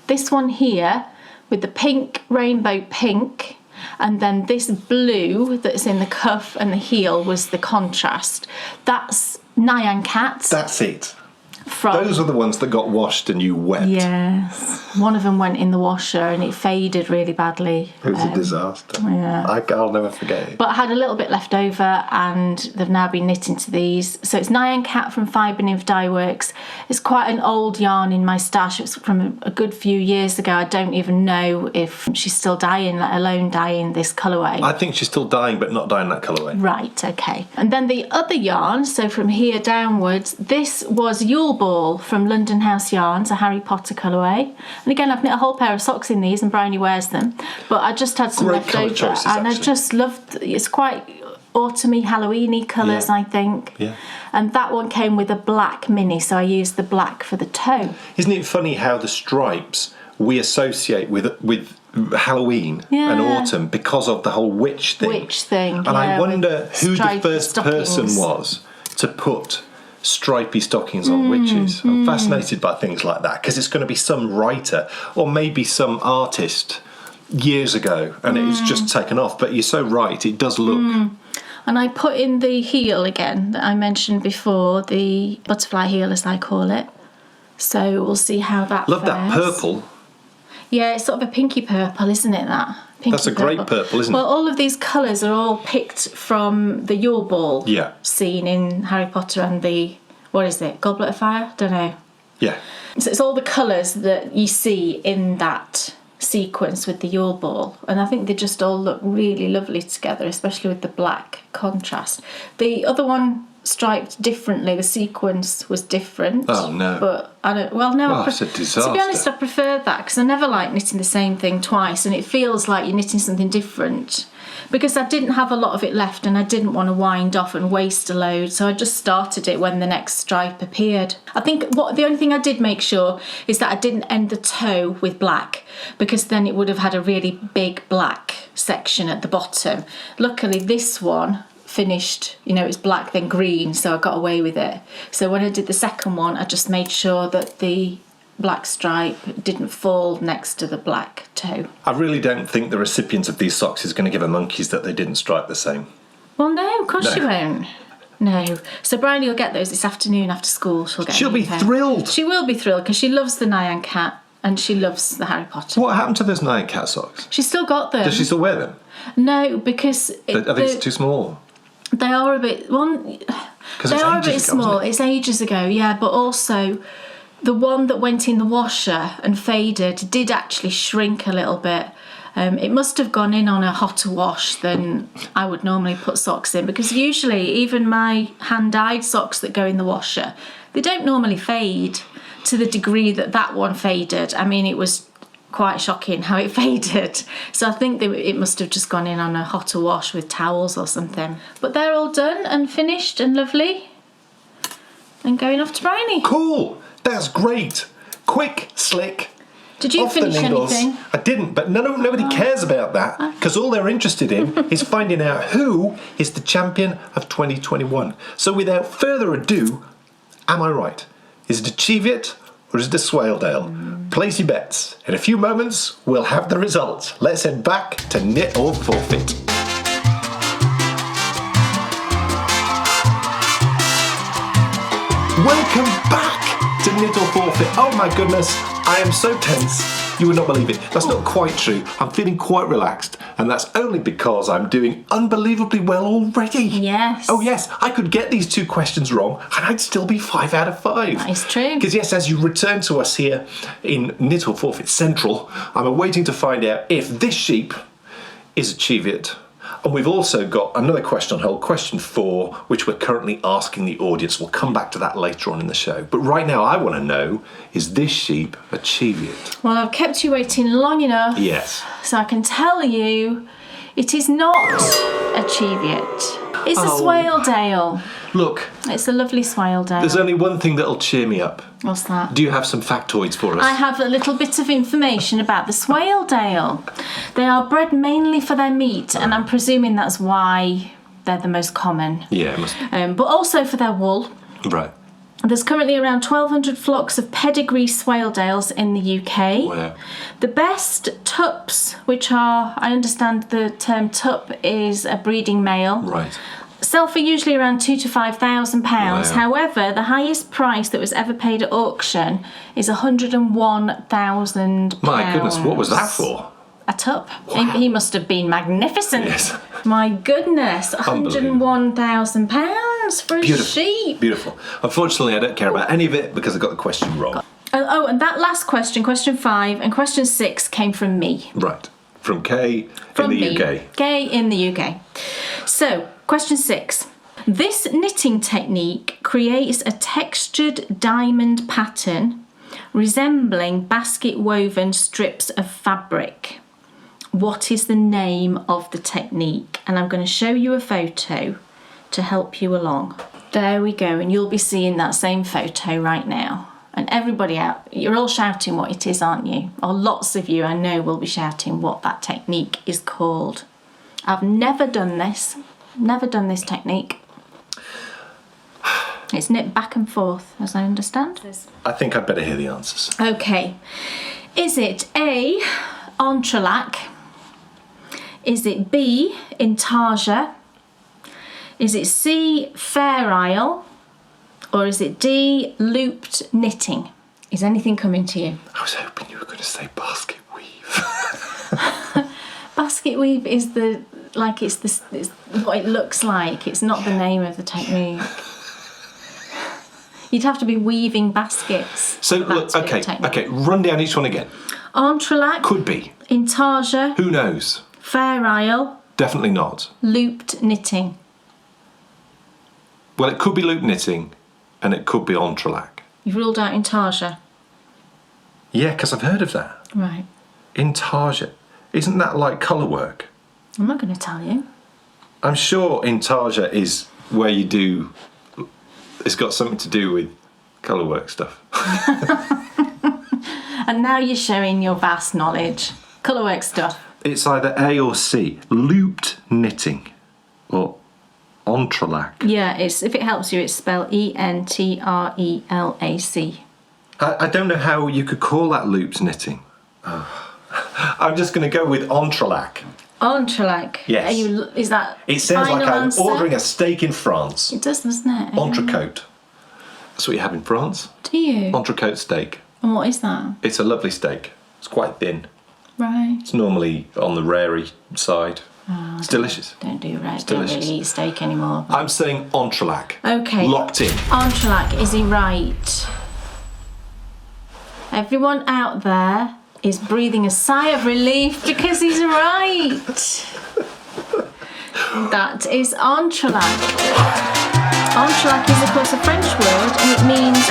This one here with the pink, rainbow pink, and then this blue that's in the cuff and the heel was the contrast. That's Nyan Cat. That's it. Those are the ones that got washed and you wept. Yes. One of them went in the washer and it faded really badly. It was a disaster. Yeah. I'll never forget it. But I had a little bit left over and they've now been knit into these. So it's Nyan Cat from Fibre Nymph Dye Works. It's quite an old yarn in my stash. It's from a good few years ago. I don't even know if she's still dyeing, let alone dyeing this colourway. I think she's still dyeing, but not dyeing that colourway. Right, okay. And then the other yarn, so from here downwards, this was Yule Ball from London House Yarns, a Harry Potter colourway. And again, I've knit a whole pair of socks in these and Bryony wears them. But I just had some left over. Choices, and actually. I just loved, it's quite autumny, Halloweeny colours, I think. Yeah. And that one came with a black mini, so I used the black for the toe. Isn't it funny how the stripes we associate with Halloween and autumn because of the whole witch thing? And I wonder who the first person was to put stripy stockings on witches. I'm fascinated by things like that because it's going to be some writer or maybe some artist years ago and it's just taken off. But you're so right, it does look. And I put in the heel again that I mentioned before, the butterfly heel as I call it. So we'll see how that Love fares. that purple. Yeah, it's sort of a pinky purple, isn't it, that? Pinky That's a great purple, isn't it? Well, all of these colours are all picked from the Yule Ball scene in Harry Potter and the, what is it, Goblet of Fire? Don't know. Yeah. So it's all the colours that you see in that sequence with the Yule Ball. And I think they just all look really lovely together, especially with the black contrast. The other one striped differently. The sequence was different. Oh, no. But I don't. Well, no. It's a disaster. To be honest, I prefer that because I never like knitting the same thing twice, and it feels like you're knitting something different. Because I didn't have a lot of it left, and I didn't want to wind off and waste a load, so I just started it when the next stripe appeared. I think the only thing I did make sure is that I didn't end the toe with black, because then it would have had a really big black section at the bottom. Luckily, this one finished, it was black then green, so I got away with it. So when I did the second one, I just made sure that the black stripe didn't fall next to the black toe. I really don't think the recipient of these socks is going to give a monkeys that they didn't stripe the same. Well, no, of course she won't. No. So Bryony will get those this afternoon after school. She'll be thrilled. She will be thrilled because she loves the Nyan Cat and she loves the Harry Potter. What happened to those Nyan Cat socks? She's still got them. Does she still wear them? No, because Are these too small? They are a bit. They are a bit small. It's ages ago, yeah. But also, the one that went in the washer and faded did actually shrink a little bit. It must have gone in on a hotter wash than I would normally put socks in, because usually even my hand-dyed socks that go in the washer, they don't normally fade to the degree that one faded. I mean, it was quite shocking how it faded. So I think it must have just gone in on a hotter wash with towels or something. But they're all done and finished and lovely and going off to Bryony. Cool. That's great. Quick, slick. Did you finish anything? I didn't, but nobody cares about that, because all they're interested in is finding out who is the champion of 2021. So without further ado, am I right? Is it a Cheviot or is it a Swaledale? Place your bets. In a few moments, we'll have the results. Let's head back to Knit or Forfeit. Welcome back to Knit or Forfeit. Oh my goodness, I am so tense. You would not believe it. That's not quite true. I'm feeling quite relaxed, and that's only because I'm doing unbelievably well already. Yes. Oh yes, I could get these 2 questions wrong and I'd still be 5 out of 5. That is true. Because yes, as you return to us here in Knit or Forfeit Central, I'm awaiting to find out if this sheep is a Cheviot And we've also got another question on hold, question 4, which we're currently asking the audience. We'll come back to that later on in the show. But right now, I want to know, is this sheep a Cheviot? Well, I've kept you waiting long enough. Yes. So I can tell you, it is not a Cheviot. It's a Swaledale. Look. It's a lovely Swaledale. There's only one thing that'll cheer me up. What's that? Do you have some factoids for us? I have a little bit of information about the Swaledale. They are bred mainly for their meat, and I'm presuming that's why they're the most common. Yeah, it must be. But also for their wool. Right. There's currently around 1,200 flocks of pedigree Swaledales in the UK. Wow. The best tups, which are, I understand the term tup is a breeding male. Right. Sell for usually around £2,000 to £5,000. Wow. However, the highest price that was ever paid at auction is £101,000. My goodness, what was that for? A tup. Wow. He must have been magnificent. Yes. My goodness, £101,000 for a sheep. Beautiful. Unfortunately, I don't care about any of it because I got the question wrong. Oh, and that last question, question 5 and question 6 came from me. Right. From Kay in the UK. Kay in the UK. So, question 6. This knitting technique creates a textured diamond pattern resembling basket woven strips of fabric. What is the name of the technique? And I'm going to show you a photo to help you along. There we go, and you'll be seeing that same photo right now. And everybody out, you're all shouting what it is, aren't you? Or lots of you, I know, will be shouting what that technique is called. I've never done this technique. It's knit back and forth, as I understand. I think I'd better hear the answers. Okay. Is it A, entrelac? Is it B, intarsia? Is it C, fair isle? Or is it D, looped knitting? Is anything coming to you? I was hoping you were going to say basket weave. Basket weave is it's what it looks like. It's not the name of the technique. You'd have to be weaving baskets. So look, okay, run down each one again. Entrelac. Could be. Intarsia. Who knows? Fair isle. Definitely not. Looped knitting. Well, it could be loop knitting, and it could be entrelac. You've ruled out intarsia. Yeah, because I've heard of that. Right. Intarsia. Isn't that like colour work? I'm not going to tell you. I'm sure intarsia is where you do... It's got something to do with colour work stuff. And now you're showing your vast knowledge. Colourwork stuff. It's either A or C. Looped knitting. Or entrelac. Yeah, if it helps you, it's spelled ENTRELAC. I don't know how you could call that looped knitting. I'm just going to go with entrelac. Entrelac. Yes. Is that It sounds like I'm answer? ordering a steak in France. It does, doesn't it? Entrecote. That's what you have in France. Do you? Entrecote steak. And what is that? It's a lovely steak. It's quite thin. Right. It's normally on the rarey side. Oh, it's delicious. Don't do rare. Don't Delicious. really eat steak anymore. I'm saying entrelac. Okay. Locked in. Entrelac, is he right? Everyone out there is breathing a sigh of relief because he's right. That is entrelac. Entrelac is, of course, a French word, and it means.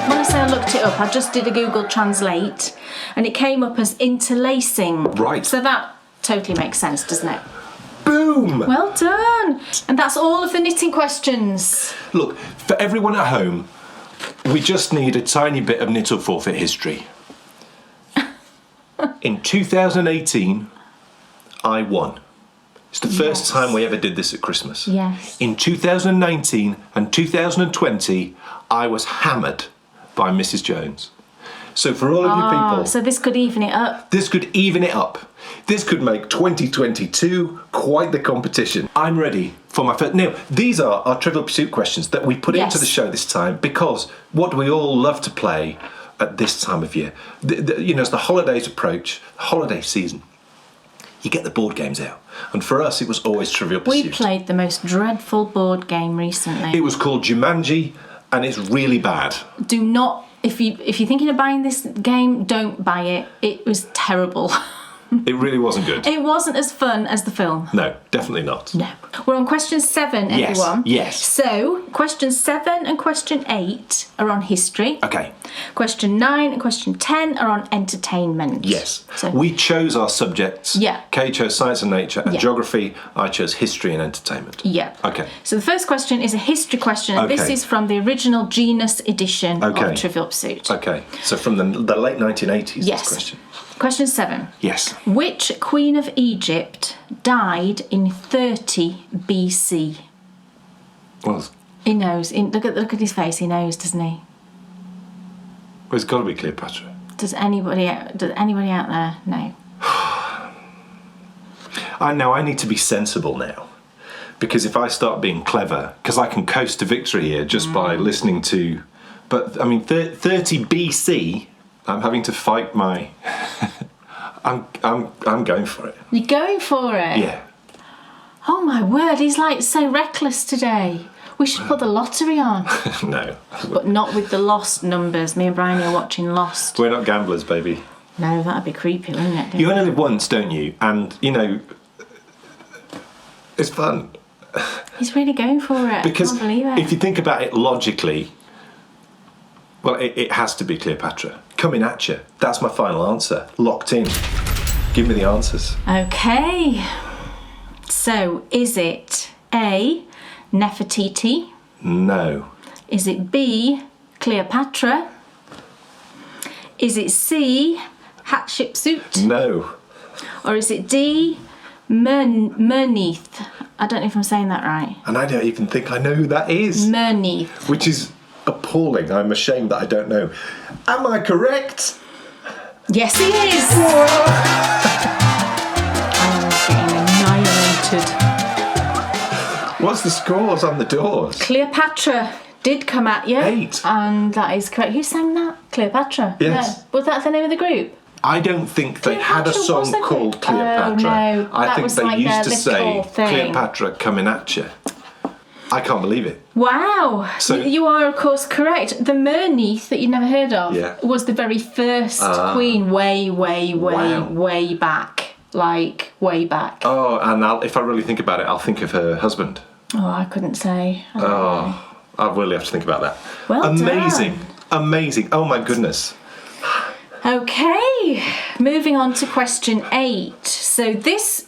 When I say I looked it up, I just did a Google Translate, and it came up as interlacing. Right. So that totally makes sense, doesn't it? Boom! Well done. And that's all of the knitting questions. Look, for everyone at home, we just need a tiny bit of Knit or Forfeit history. In 2018, I won. It's the first time we ever did this at Christmas. Yes. In 2019 and 2020, I was hammered by Mrs. Jones. So for all of you people... So this could even it up. This could even it up. This could make 2022 quite the competition. I'm ready for my first... Now, these are our Trivial Pursuit questions that we put into the show this time because what do we all love to play at this time of year? As the holidays approach, the holiday season, you get the board games out. And for us, it was always Trivial Pursuit. We played the most dreadful board game recently. It was called Jumanji, and it's really bad. Do not... If you're thinking of buying this game, don't buy it. It was terrible. It really wasn't good. It wasn't as fun as the film. No, definitely not. No. We're on question 7, Yes, everyone. yes. So, question 7 and question 8 are on history. Okay. Question 9 and question 10 are on entertainment. Yes. So, We chose our subjects. Yeah. Kay chose science and nature and Yeah. geography. I chose history and entertainment. yeah. Okay. So the first question is a history question, and this Okay. is from the original Genus edition Okay. of Trivial Pursuit. Okay. So from the late 1980s, Yes. this question. Question 7. Yes. Which Queen of Egypt died in 30 BC? Well, He knows. Look at his face. He knows, doesn't he? it's got to be Cleopatra. Does anybody out there know? I need to be sensible now. Because if I start being clever, because I can coast to victory here just by listening to... But, I mean, 30 BC, I'm having to fight my... I'm going for it. You're going for it? Yeah. Oh my word, he's like so reckless today. We should put the lottery on. No. But not with the Lost numbers. Me and Bryony are watching Lost. We're not gamblers, baby. No, that'd be creepy, wouldn't it? You only live once, don't you? And, it's fun. He's really going for it. Because I can't believe it. if you think about it logically, well, it has to be Cleopatra. Coming at you. That's my final answer. Locked in. Give me the answers. Okay. So, is it A, Nefertiti? No. Is it B, Cleopatra? Is it C, Hatshepsut? No. Or is it D, Mernith? I don't know if I'm saying that right. And I don't even think I know who that is. Mernith. Which is appalling. I'm ashamed that I don't know. Am I correct? Yes, he is. Oh, getting annihilated. What's the scores on the doors? Cleopatra did come at you. 8. And that is correct. Who sang that? Cleopatra? Yes. No. Was that the name of the group? I don't think they had a Cleopatra song was a called group. Cleopatra. Oh, no. I That think was they like used their to say little thing. Cleopatra coming at you. I can't believe it. Wow. So- You are, of course, correct. The Mernith that you'd never heard of Yeah. was the very first queen way back. Like, way back. Oh, and if I really think about it, I'll think of her husband. Oh, I couldn't say. I don't know. I really have to think about that. Well Amazing. done. Amazing. Oh my goodness. Okay, moving on to question 8. So this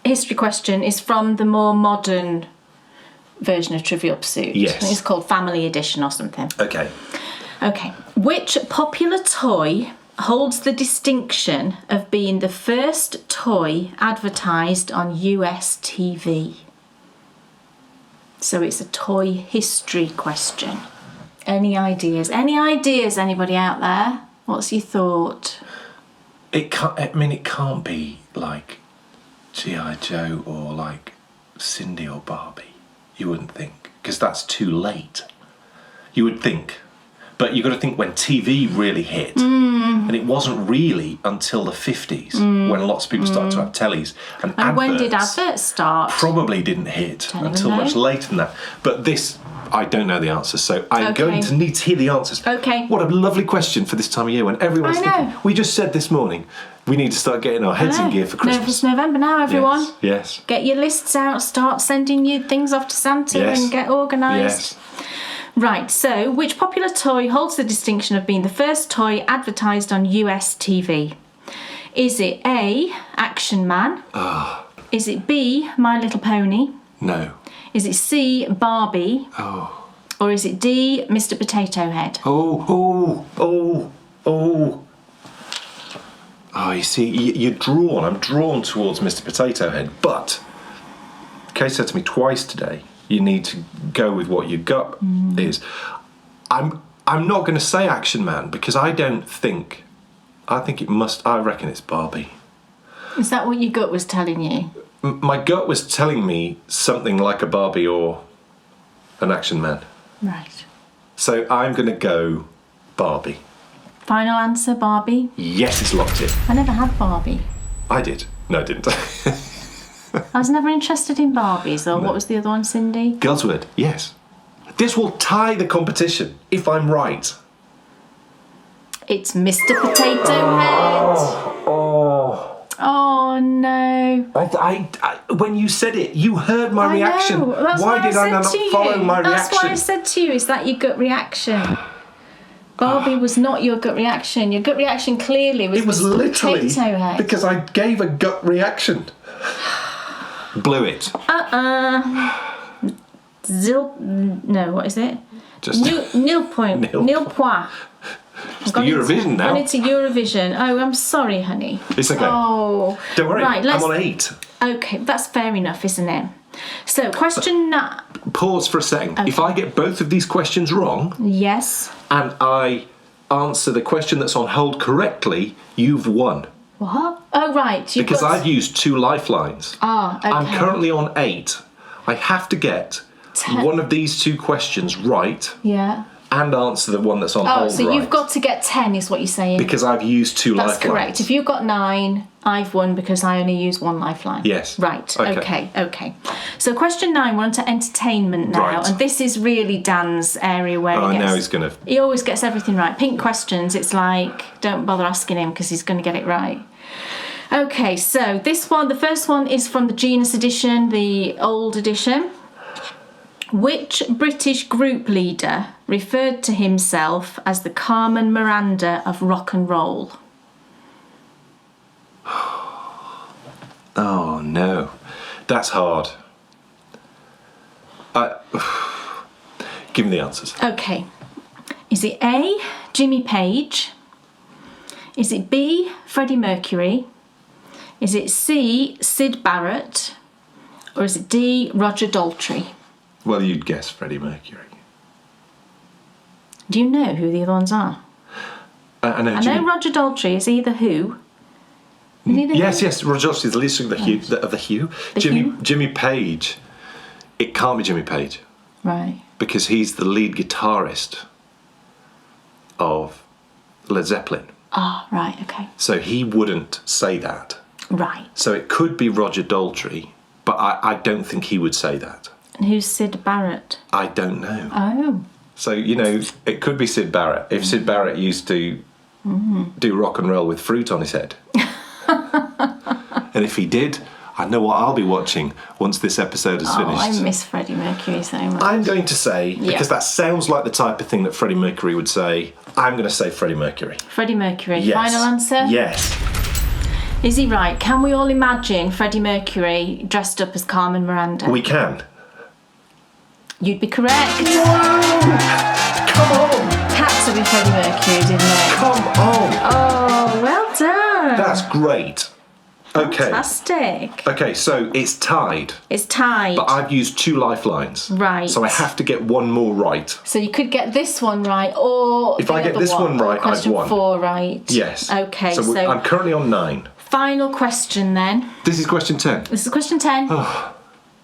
history question is from the more modern version of Trivial Pursuit. Yes. I think it's called Family Edition or something. Okay. Okay. Which popular toy holds the distinction of being the first toy advertised on US TV? So it's a toy history question. Any ideas? Anybody out there? What's your thought? It can't be like G.I. Joe or like Cindy or Barbie. You wouldn't think, because that's too late. You would think. But you've got to think when TV really hit. And it wasn't really until the 50s when lots of people started to have tellies. And When did adverts start? Probably didn't hit Don't even until much know. later than that. But this, I don't know the answer, so I'm Okay. going to need to hear the answers. Okay. What a lovely question for this time of year when everyone's I know. thinking. We just said this morning, we need to start getting our heads in gear for Christmas. It's November now, everyone. Yes. Get your lists out, start sending your things off to Santa Yes. and get organised. Yes. Right, so which popular toy holds the distinction of being the first toy advertised on US TV? Is it A, Action Man? Is it B, My Little Pony? No. Is it C, Barbie? Or is it D, Mr. Potato Head? Oh, you see, you're drawn. I'm drawn towards Mr. Potato Head, but Kay said to me twice today, you need to go with what your gut is. I'm not going to say Action Man because I reckon it's Barbie. Is that what your gut was telling you? My gut was telling me something like a Barbie or an Action Man. Right. So I'm going to go Barbie. Final answer, Barbie? Yes, it's locked in. I never had Barbie. I did. No, I didn't. I was never interested in Barbies, or what was the other one, Cindy? God's word, yes. This will tie the competition if I'm right. It's Mr. Potato Head. Oh, When you said it, you heard my reaction. Why did I not follow my reaction? That's why I said to you, is that your gut reaction? Barbie was not your gut reaction. Your gut reaction clearly was. It was literally potato head. because I gave a gut reaction. Blew it. No, what is it? Just Nil point. Nil point. It's the Eurovision now. Gone into Eurovision. Oh, I'm sorry, honey. It's okay. Oh. Don't worry, right, I'm on 8. Okay, that's fair enough, isn't it? So, question 9. Pause for a second. Okay. If I get both of these questions wrong... Yes. And I answer the question that's on hold correctly, you've won. What? Oh, right. Because I've used 2 lifelines. Okay. I'm currently on 8. I have to get 10. One of these 2 questions right. Yeah. And answer the one that's on hold so right. You've got to get 10 is what you're saying. Because I've used 2 lifelines. That's correct. If you've got 9, I've won because I only use 1 lifeline. Yes. Right. Okay. So question 9, we're on to entertainment now. Right. And this is really Dan's area where now he's going to... He always gets everything right. Pink questions, it's like, don't bother asking him because he's going to get it right. Okay, so this one, the first one is from the Genus edition, the old edition. Which British group leader referred to himself as the Carmen Miranda of rock and roll? Oh, no. That's hard. Give me the answers. Okay. Is it A, Jimmy Page? Is it B, Freddie Mercury? Is it C, Syd Barrett? Or is it D, Roger Daltrey? Well, you'd guess Freddie Mercury. Do you know who the other ones are? I know Roger Daltrey is either Who. Yes, Roger Daltrey is the lead singer of the Who. Jimmy Page. It can't be Jimmy Page. Right. Because he's the lead guitarist of Led Zeppelin. Ah, right, okay. So he wouldn't say that. Right. So it could be Roger Daltrey, but I don't think he would say that. And who's Syd Barrett? I don't know. Oh. So, it could be Syd Barrett. If Syd Barrett used to do rock and roll with fruit on his head. And if he did, I know what I'll be watching once this episode is finished. I miss Freddie Mercury so much. I'm going to say, because that sounds like the type of thing that Freddie Mercury would say, I'm going to say Freddie Mercury. Freddie Mercury. Yes. Final answer? Yes. Is he right? Can we all imagine Freddie Mercury dressed up as Carmen Miranda? We can. You'd be correct. Wow! Come on! Had to be Freddie Mercury, didn't it? Come on! Oh, well done. That's great. Okay. Fantastic. Okay, so it's tied. It's tied. But I've used 2 lifelines. Right. So I have to get 1 more right. So you could get this one right, or if I get this one right, I've won. Question 4 right. Yes. Okay, so I'm currently on 9. Final question then. This is question 10. This is question 10. Oh,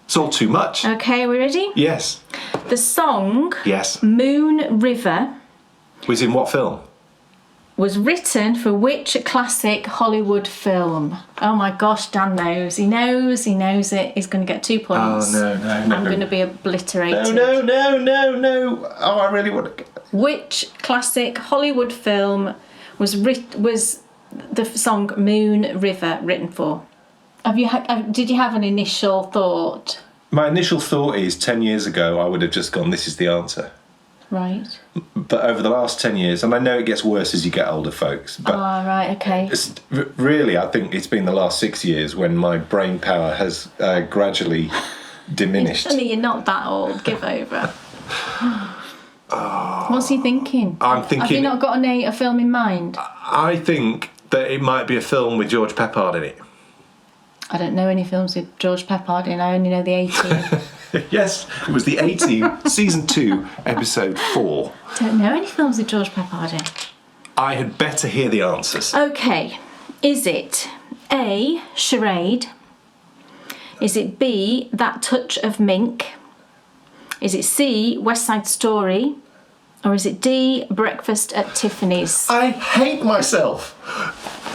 it's all too much. Okay, are we ready? Yes. The song Yes. Moon River Was in what film? was written for which classic Hollywood film? Oh my gosh, Dan knows. He knows it. He's going to get 2 points. Oh, no. I'm going to be obliterated. No. Oh, I really want to... Which classic Hollywood film was the song Moon River written for? Did you have an initial thought? My initial thought is 10 years ago I would have just gone, this is the answer. Right. But over the last 10 years, and I know it gets worse as you get older, folks, but right, okay. Really, I think it's been the last 6 years when my brain power has gradually diminished. You're not that old. Give over. What's he thinking? I'm thinking... Have you not got a film in mind? I think that it might be a film with George Peppard in it. I don't know any films with George Peppard in. I only know the 18. Yes, it was the 18, season 2, episode 4. Don't know any films with George Peppard in. I had better hear the answers. Okay, is it A, Charade? Is it B, That Touch of Mink? Is it C, West Side Story? Or is it D, Breakfast at Tiffany's? I hate myself.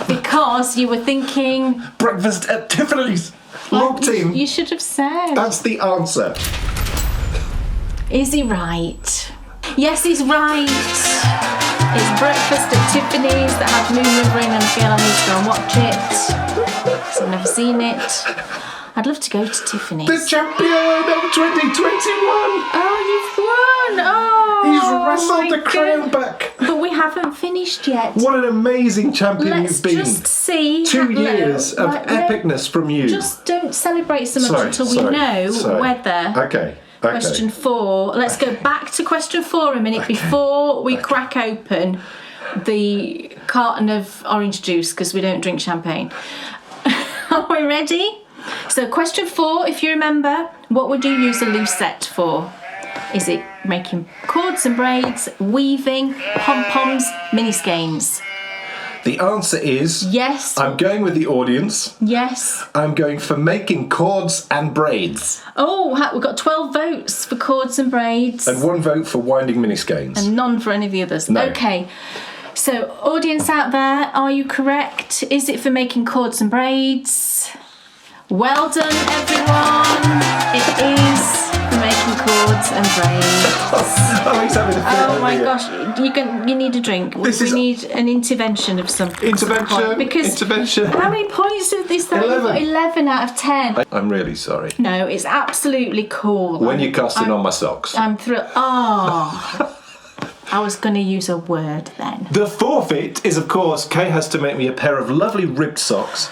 Because you were thinking... Breakfast at Tiffany's. Locked in. You should have said. That's the answer. Is he right? Yes, he's right. It's Breakfast at Tiffany's that had Moon River in, and I feel I need to go and watch it. So never seen it. I'd love to go to Tiffany's. The champion of 2021! Oh, you've won! Oh, He's wrestled my the crown God. back. But we haven't finished yet. What an amazing champion Let's you've been. just see. 2 years of epicness from you. Just don't celebrate so much until we know whether. Okay. Question 4. Let's go back to question 4 a minute before we crack open the carton of orange juice because we don't drink champagne. Are we ready? So question 4, if you remember, what would you use a loose set for? Is it making cords and braids, weaving, pom-poms, mini skeins? The answer is... Yes. I'm going with the audience. Yes. I'm going for making cords and braids. Oh, we've got 12 votes for cords and braids. And 1 vote for winding mini skeins. And none for any of the others. No. Okay. So, audience out there, are you correct? Is it for making cords and braids? Well done, everyone. It is for making cords and braids. Alex having a fit Oh over my here. gosh, you need a drink. We need an intervention of some Intervention. Because Intervention. how many points is this? 11. You've got 11 out of 10. I'm really sorry. No, it's absolutely cool. When you're casting on my socks. I'm thrilled. Oh, I was going to use a word then. The forfeit is, of course, Kay has to make me a pair of lovely ribbed socks.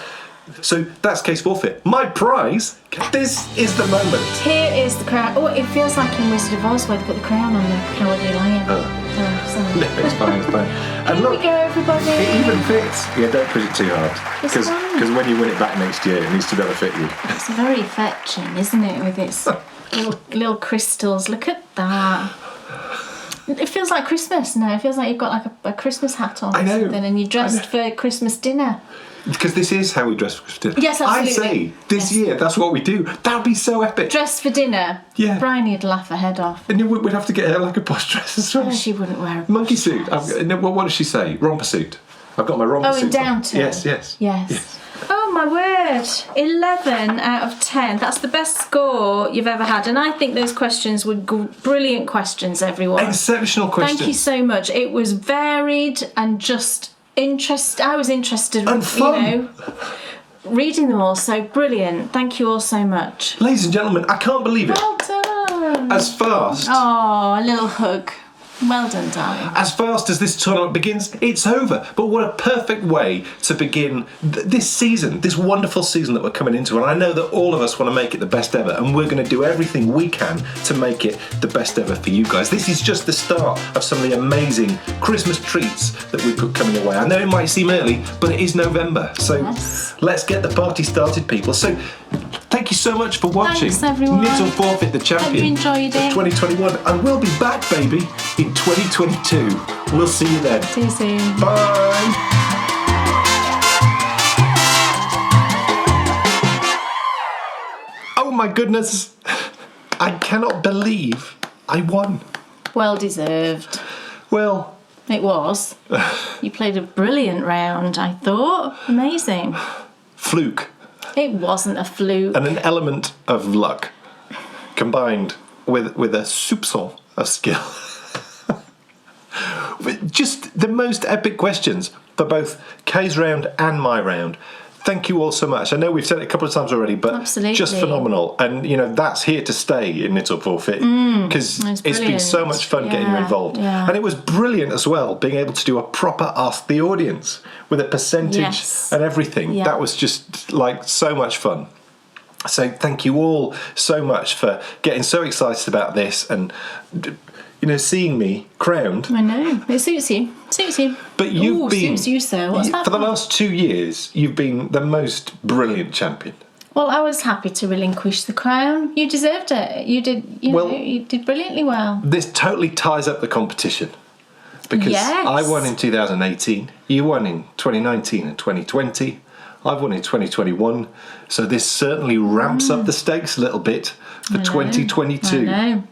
So that's Kay's forfeit. My prize, this is the moment. Here is the crown. Oh, it feels like in Wizard of Oz where they put the crown on the Cowardly Lion. Sorry. No, it's fine, it's fine. And Here look, we go, everybody. it even fits. Yeah, don't push it too hard. It's Because fine. when you win it back next year, it needs to be able to fit you. It's very fetching, isn't it, with its little crystals. Look at that. It feels like Christmas now. It feels like you've got like a Christmas hat on. I know. Or something, and you're dressed for Christmas dinner. Because this is how we dress for Christmas. Yes, absolutely. I say, this year, that's what we do. That would be so epic. Dressed for dinner. Yeah. Bryony'd laugh her head off. And then we'd have to get her like a posh dress as well. Oh, she wouldn't wear a Monkey suit. What does she say? Romper suit. I've got my romper suit. in downturn. Yes. Oh my word. 11 out of 10. That's the best score you've ever had. And I think those questions were brilliant questions, everyone. Exceptional questions. Thank you so much. It was varied and just I was interested And fun. reading them all. So brilliant. Thank you all so much. Ladies and gentlemen, I can't believe it. Well done. As fast. Oh, a little hug. Well done, darling. As fast as this tournament begins, it's over. But what a perfect way to begin this season, this wonderful season that we're coming into. And I know that all of us want to make it the best ever, and we're going to do everything we can to make it the best ever for you guys. This is just the start of some of the amazing Christmas treats that we've got coming away. I know it might seem early, but it is November. So let's get the party started, people. So thank you so much for watching. Thanks, everyone. Knit or Forfeit, the champion Hope you enjoyed it. of 2021. And we'll be back, baby, in 2022. We'll see you then. See you soon. Bye. Oh my goodness. I cannot believe I won. Well deserved. Well, It was. You played a brilliant round, I thought. Amazing. fluke It wasn't a fluke. and an element of luck combined with a soupçon of skill. Just the most epic questions for both Kay's round and my round. Thank you all so much. I know we've said it a couple of times already, but Absolutely. just phenomenal. And, that's here to stay in Knit or Forfeit because it's been so much fun getting you involved. Yeah. And it was brilliant as well, being able to do a proper Ask the Audience with a percentage and everything. Yeah. That was just like so much fun. So thank you all so much for getting so excited about this and seeing me crowned. I know. It suits you. Suits you. But you've been suits you, sir. What's that for the for? last 2 years. You've been the most brilliant champion. Well, I was happy to relinquish the crown. You deserved it. You did. You did brilliantly well. This totally ties up the competition because Yes. I won in 2018. You won in 2019 and 2020. I've won in 2021. So this certainly ramps up the stakes a little bit for 2022. I know.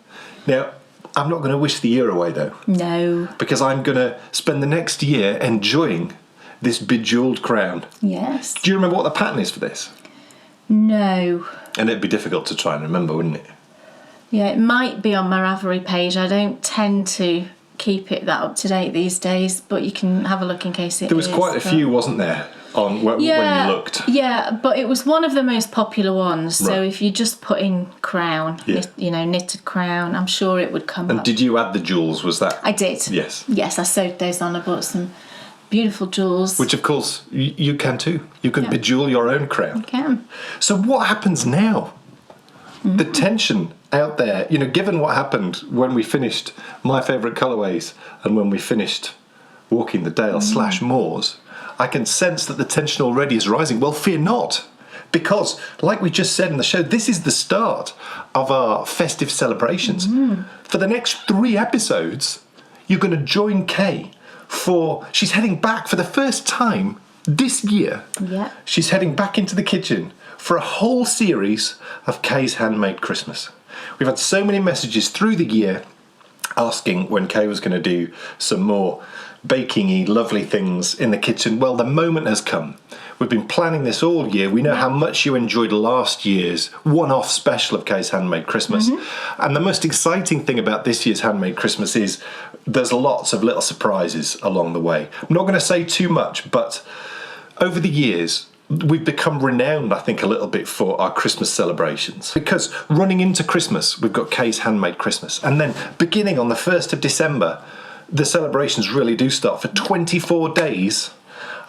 Now, I'm not going to wish the year away though. No. Because I'm going to spend the next year enjoying this bejewelled crown. Yes. Do you remember what the pattern is for this? No. And it'd be difficult to try and remember, wouldn't it? Yeah, it might be on my Ravelry page. I don't tend to keep it that up to date these days, but you can have a look in case it is. There was quite a few, wasn't there? on when you looked. Yeah, but it was one of the most popular ones. So if you just put in crown, knitted crown, I'm sure it would come up. And did you add the jewels? Was that? I did. Yes. Yes, I sewed those on. I bought some beautiful jewels. Which, of course, you can too. You can bejewel your own crown. You can. So what happens now? The tension out there, given what happened when we finished My Favourite Colourways and when we finished Walking the Dale / Moors, I can sense that the tension already is rising. Well, fear not, because like we just said in the show, this is the start of our festive celebrations. For the next 3 episodes, you're going to join Kay she's heading back for the first time this year. Yeah. She's heading back into the kitchen for a whole series of Kays Handmade Christmas. We've had so many messages through the year asking when Kay was going to do some more baking-y, lovely things in the kitchen. Well, the moment has come. We've been planning this all year. We know how much you enjoyed last year's one-off special of Kays Handmade Christmas. And the most exciting thing about this year's Handmade Christmas is there's lots of little surprises along the way. I'm not going to say too much, but over the years, we've become renowned, I think, a little bit for our Christmas celebrations. Because running into Christmas, we've got Kays Handmade Christmas. And then beginning on the 1st of December, the celebrations really do start for 24 days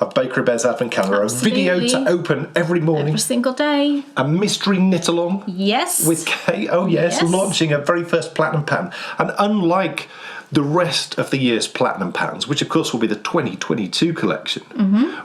of Bakery Bear's Advent Calendar. Absolutely. A video to open every morning. Every single day. A mystery knit along. Yes. With Kay. Oh, yes. Launching her very first platinum pattern. And unlike the rest of the year's platinum patterns, which of course will be the 2022 collection,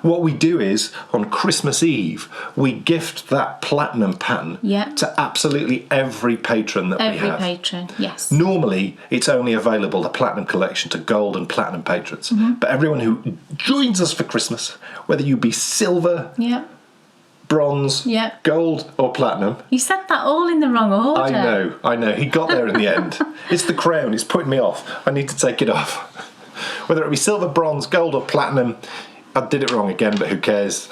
what we do is on Christmas Eve we gift that platinum pattern to absolutely every patron that we have. Every patron, yes. Normally it's only available, the platinum collection, to gold and platinum patrons, but everyone who joins us for Christmas, whether you be silver, bronze, gold or platinum. You said that all in the wrong order. I know. He got there in the end. It's the crown. It's putting me off. I need to take it off. Whether it be silver, bronze, gold or platinum, I did it wrong again, but who cares?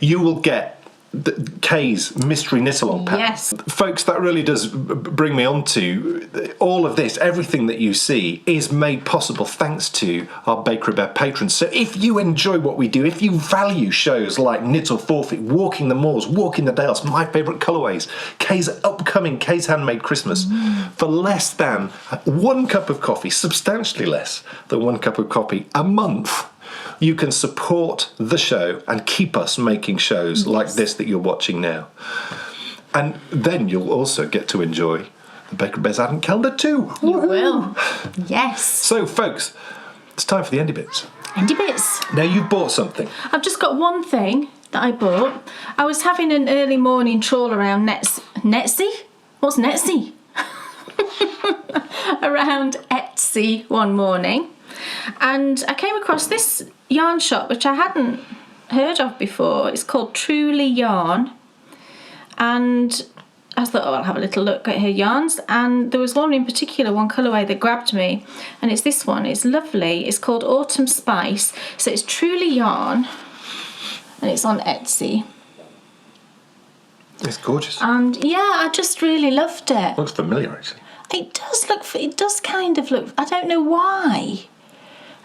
You will get the Kay's mystery knit-along pattern. Yes. Folks, that really does bring me on to all of this. Everything that you see is made possible thanks to our Bakery Bear patrons. So if you enjoy what we do, if you value shows like Knit or Forfeit, Walking the Moors, Walking the Dales, My Favourite Colourways, Kay's upcoming Kays Handmade Christmas, for less than 1 cup of coffee, substantially less than 1 cup of coffee a month, you can support the show and keep us making shows like this that you're watching now. And then you'll also get to enjoy the Bakery Bear's Advent Calendar too. You will. Yes. So, folks, it's time for the Endy Bits. Endy Bits. Now, you've bought something. I've just got one thing that I bought. I was having an early morning trawl around Netsy? What's Netsy? Around Etsy one morning. And I came across this yarn shop which I hadn't heard of before. It's called Truly Yarn, and I thought, I'll have a little look at her yarns, and there was one in particular, one colourway that grabbed me, and it's this one. It's lovely. It's called Autumn Spice. So it's Truly Yarn and it's on Etsy. It's gorgeous. And I just really loved it. Looks familiar, actually. It does kind of look, I don't know why.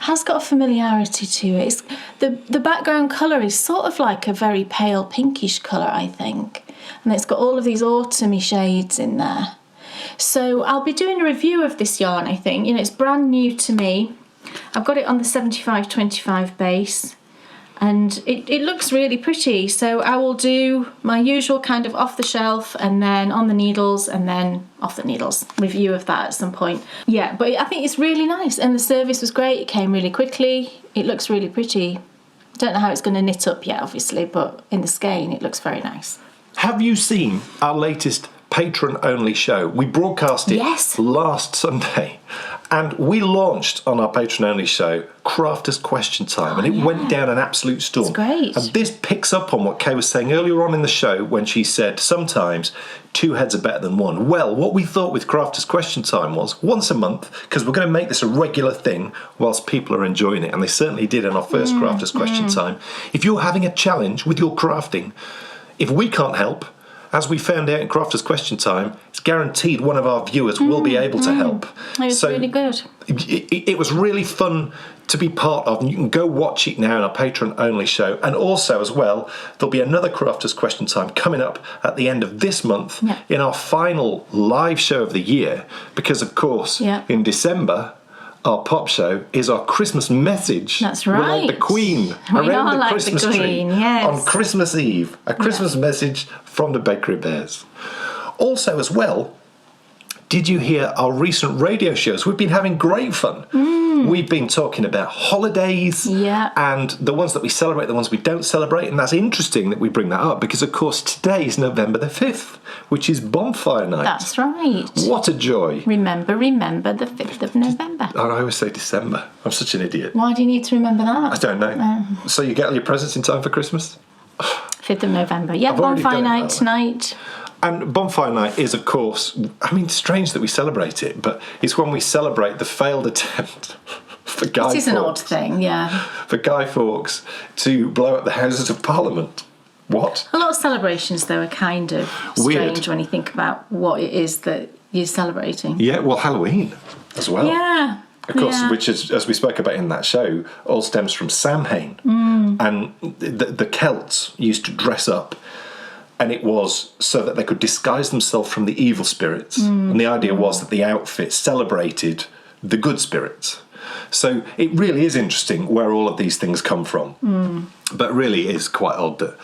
Has got a familiarity to it. It's, the background colour is sort of like a very pale pinkish colour, I think. And it's got all of these autumny shades in there. So I'll be doing a review of this yarn, I think. It's brand new to me. I've got it on the 75/25 base. And it looks really pretty. So I will do my usual kind of off the shelf and then on the needles and then off the needles review of that at some point. Yeah, but I think it's really nice and the service was great. It came really quickly. It looks really pretty. Don't know how it's going to knit up yet, obviously, but in the skein it looks very nice. Have you seen our latest patron-only show? We broadcast it last Sunday. And we launched on our patron-only show Crafter's Question Time, and it went down an absolute storm. It's great. And this picks up on what Kay was saying earlier on in the show when she said sometimes 2 heads are better than 1. Well, what we thought with Crafter's Question Time was once a month, because we're going to make this a regular thing whilst people are enjoying it, and they certainly did in our first Crafter's Question Time. If you're having a challenge with your crafting, if we can't help, as we found out in Crafters Question Time, it's guaranteed one of our viewers will be able to help. It was really good. It was really fun to be part of, and you can go watch it now in our Patreon-only show. And also, as well, there'll be another Crafters Question Time coming up at the end of this month in our final live show of the year, because, of course, in December, our pop show is our Christmas message. That's right. We're like the Queen around the Christmas tree on Christmas Eve. A Christmas message from the Bakery Bears. Also, as well, did you hear our recent radio shows? We've been having great fun. We've been talking about holidays and the ones that we celebrate, the ones we don't celebrate. And that's interesting that we bring that up because, of course, today is November the 5th, which is Bonfire Night. That's right. What a joy. Remember the 5th of November. Oh, I always say December. I'm such an idiot. Why do you need to remember that? I don't know. So you get all your presents in time for Christmas? 5th of November. Yeah, Bonfire Night tonight. And Bonfire Night is, of course, I mean, strange that we celebrate it, but it's when we celebrate the failed attempt for Guy Fawkes. It is an odd thing, For Guy Fawkes to blow up the Houses of Parliament. What? A lot of celebrations, though, are kind of strange when you think about what it is that you're celebrating. Yeah, well, Halloween as well. Yeah. Of course, which is, as we spoke about in that show, all stems from Samhain. And the Celts used to dress up, and it was so that they could disguise themselves from the evil spirits. And the idea was that the outfit celebrated the good spirits. So it really is interesting where all of these things come from. But really it is quite odd that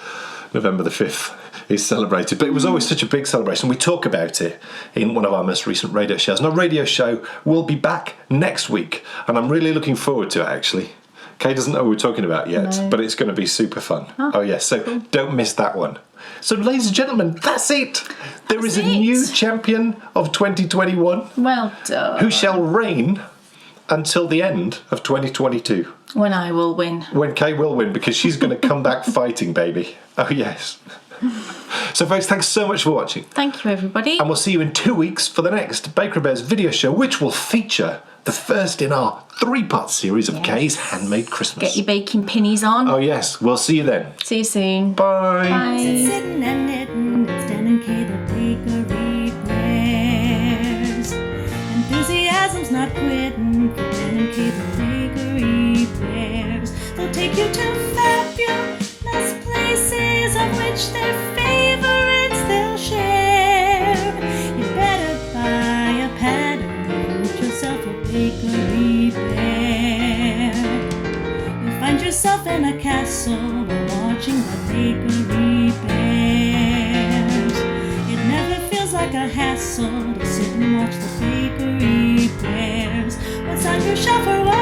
November the 5th is celebrated. But it was always such a big celebration. We talk about it in one of our most recent radio shows. And our radio show will be back next week. And I'm really looking forward to it, actually. Kay doesn't know what we're talking about yet, but it's going to be super fun. Oh yes, so don't miss that one. So, ladies and gentlemen, that's it. There is a new champion of 2021. Well done. Who shall reign until the end of 2022. When I will win. When Kay will win, because she's going to come back fighting, baby. Oh, yes. So, folks, thanks so much for watching. Thank you, everybody. And we'll see you in 2 weeks for the next Bakery Bears video show, which will feature the first in our 3-part series of Kays Handmade Christmas. Get your baking pinnies on. Oh, yes. We'll see you then. See you soon. Bye. Bye. Sitting and knitting, it's Dan and Kay, the bakery bears. Enthusiasm's not quitting for Dan and Kay, the bakery bears. They'll take you to fabulous places of which their favorites they'll share. You better buy a pattern, get yourself a bakery bear. You'll find yourself in a castle while watching the bakery bears. It never feels like a hassle to sit and watch the bakery bears. What's on your shelf or what